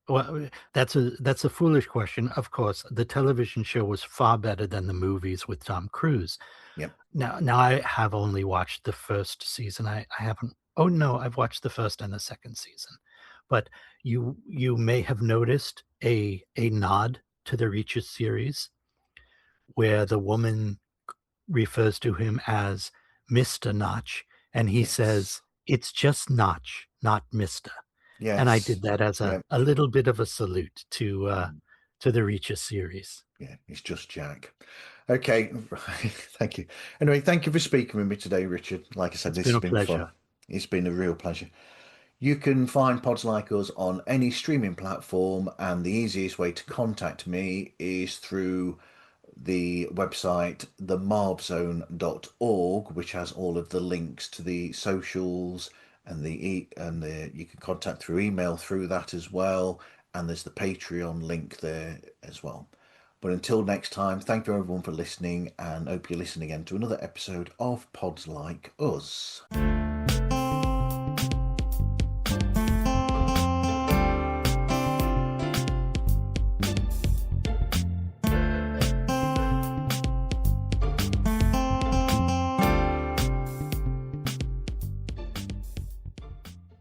Well, that's a foolish question. Of course, the television show was far better than the movies with Tom Cruise. Yep. Now I have only watched the first season. I haven't. Oh no, I've watched the first and the second season. but you may have noticed a nod to the Reaches series where the woman refers to him as Mr. Notch, and he Yes. says, "It's just Notch, not Mr." And I Yes. did that as Yeah. a little bit of a salute to the Reaches series. Yeah, it's just Jack. Okay, thank you. Anyway, thank you for speaking with me today, Richard. Like I said, It's this been has a been fun. pleasure. It's been a real pleasure. You can find Pods Like Us on any streaming platform, and the easiest way to contact me is through the website themarvzone.org, which has all of the links to the socials and you can contact through email through that as well, and there's the Patreon link there as well. But until next time, thank you everyone for listening, and hope you listen again to another episode of Pods Like Us.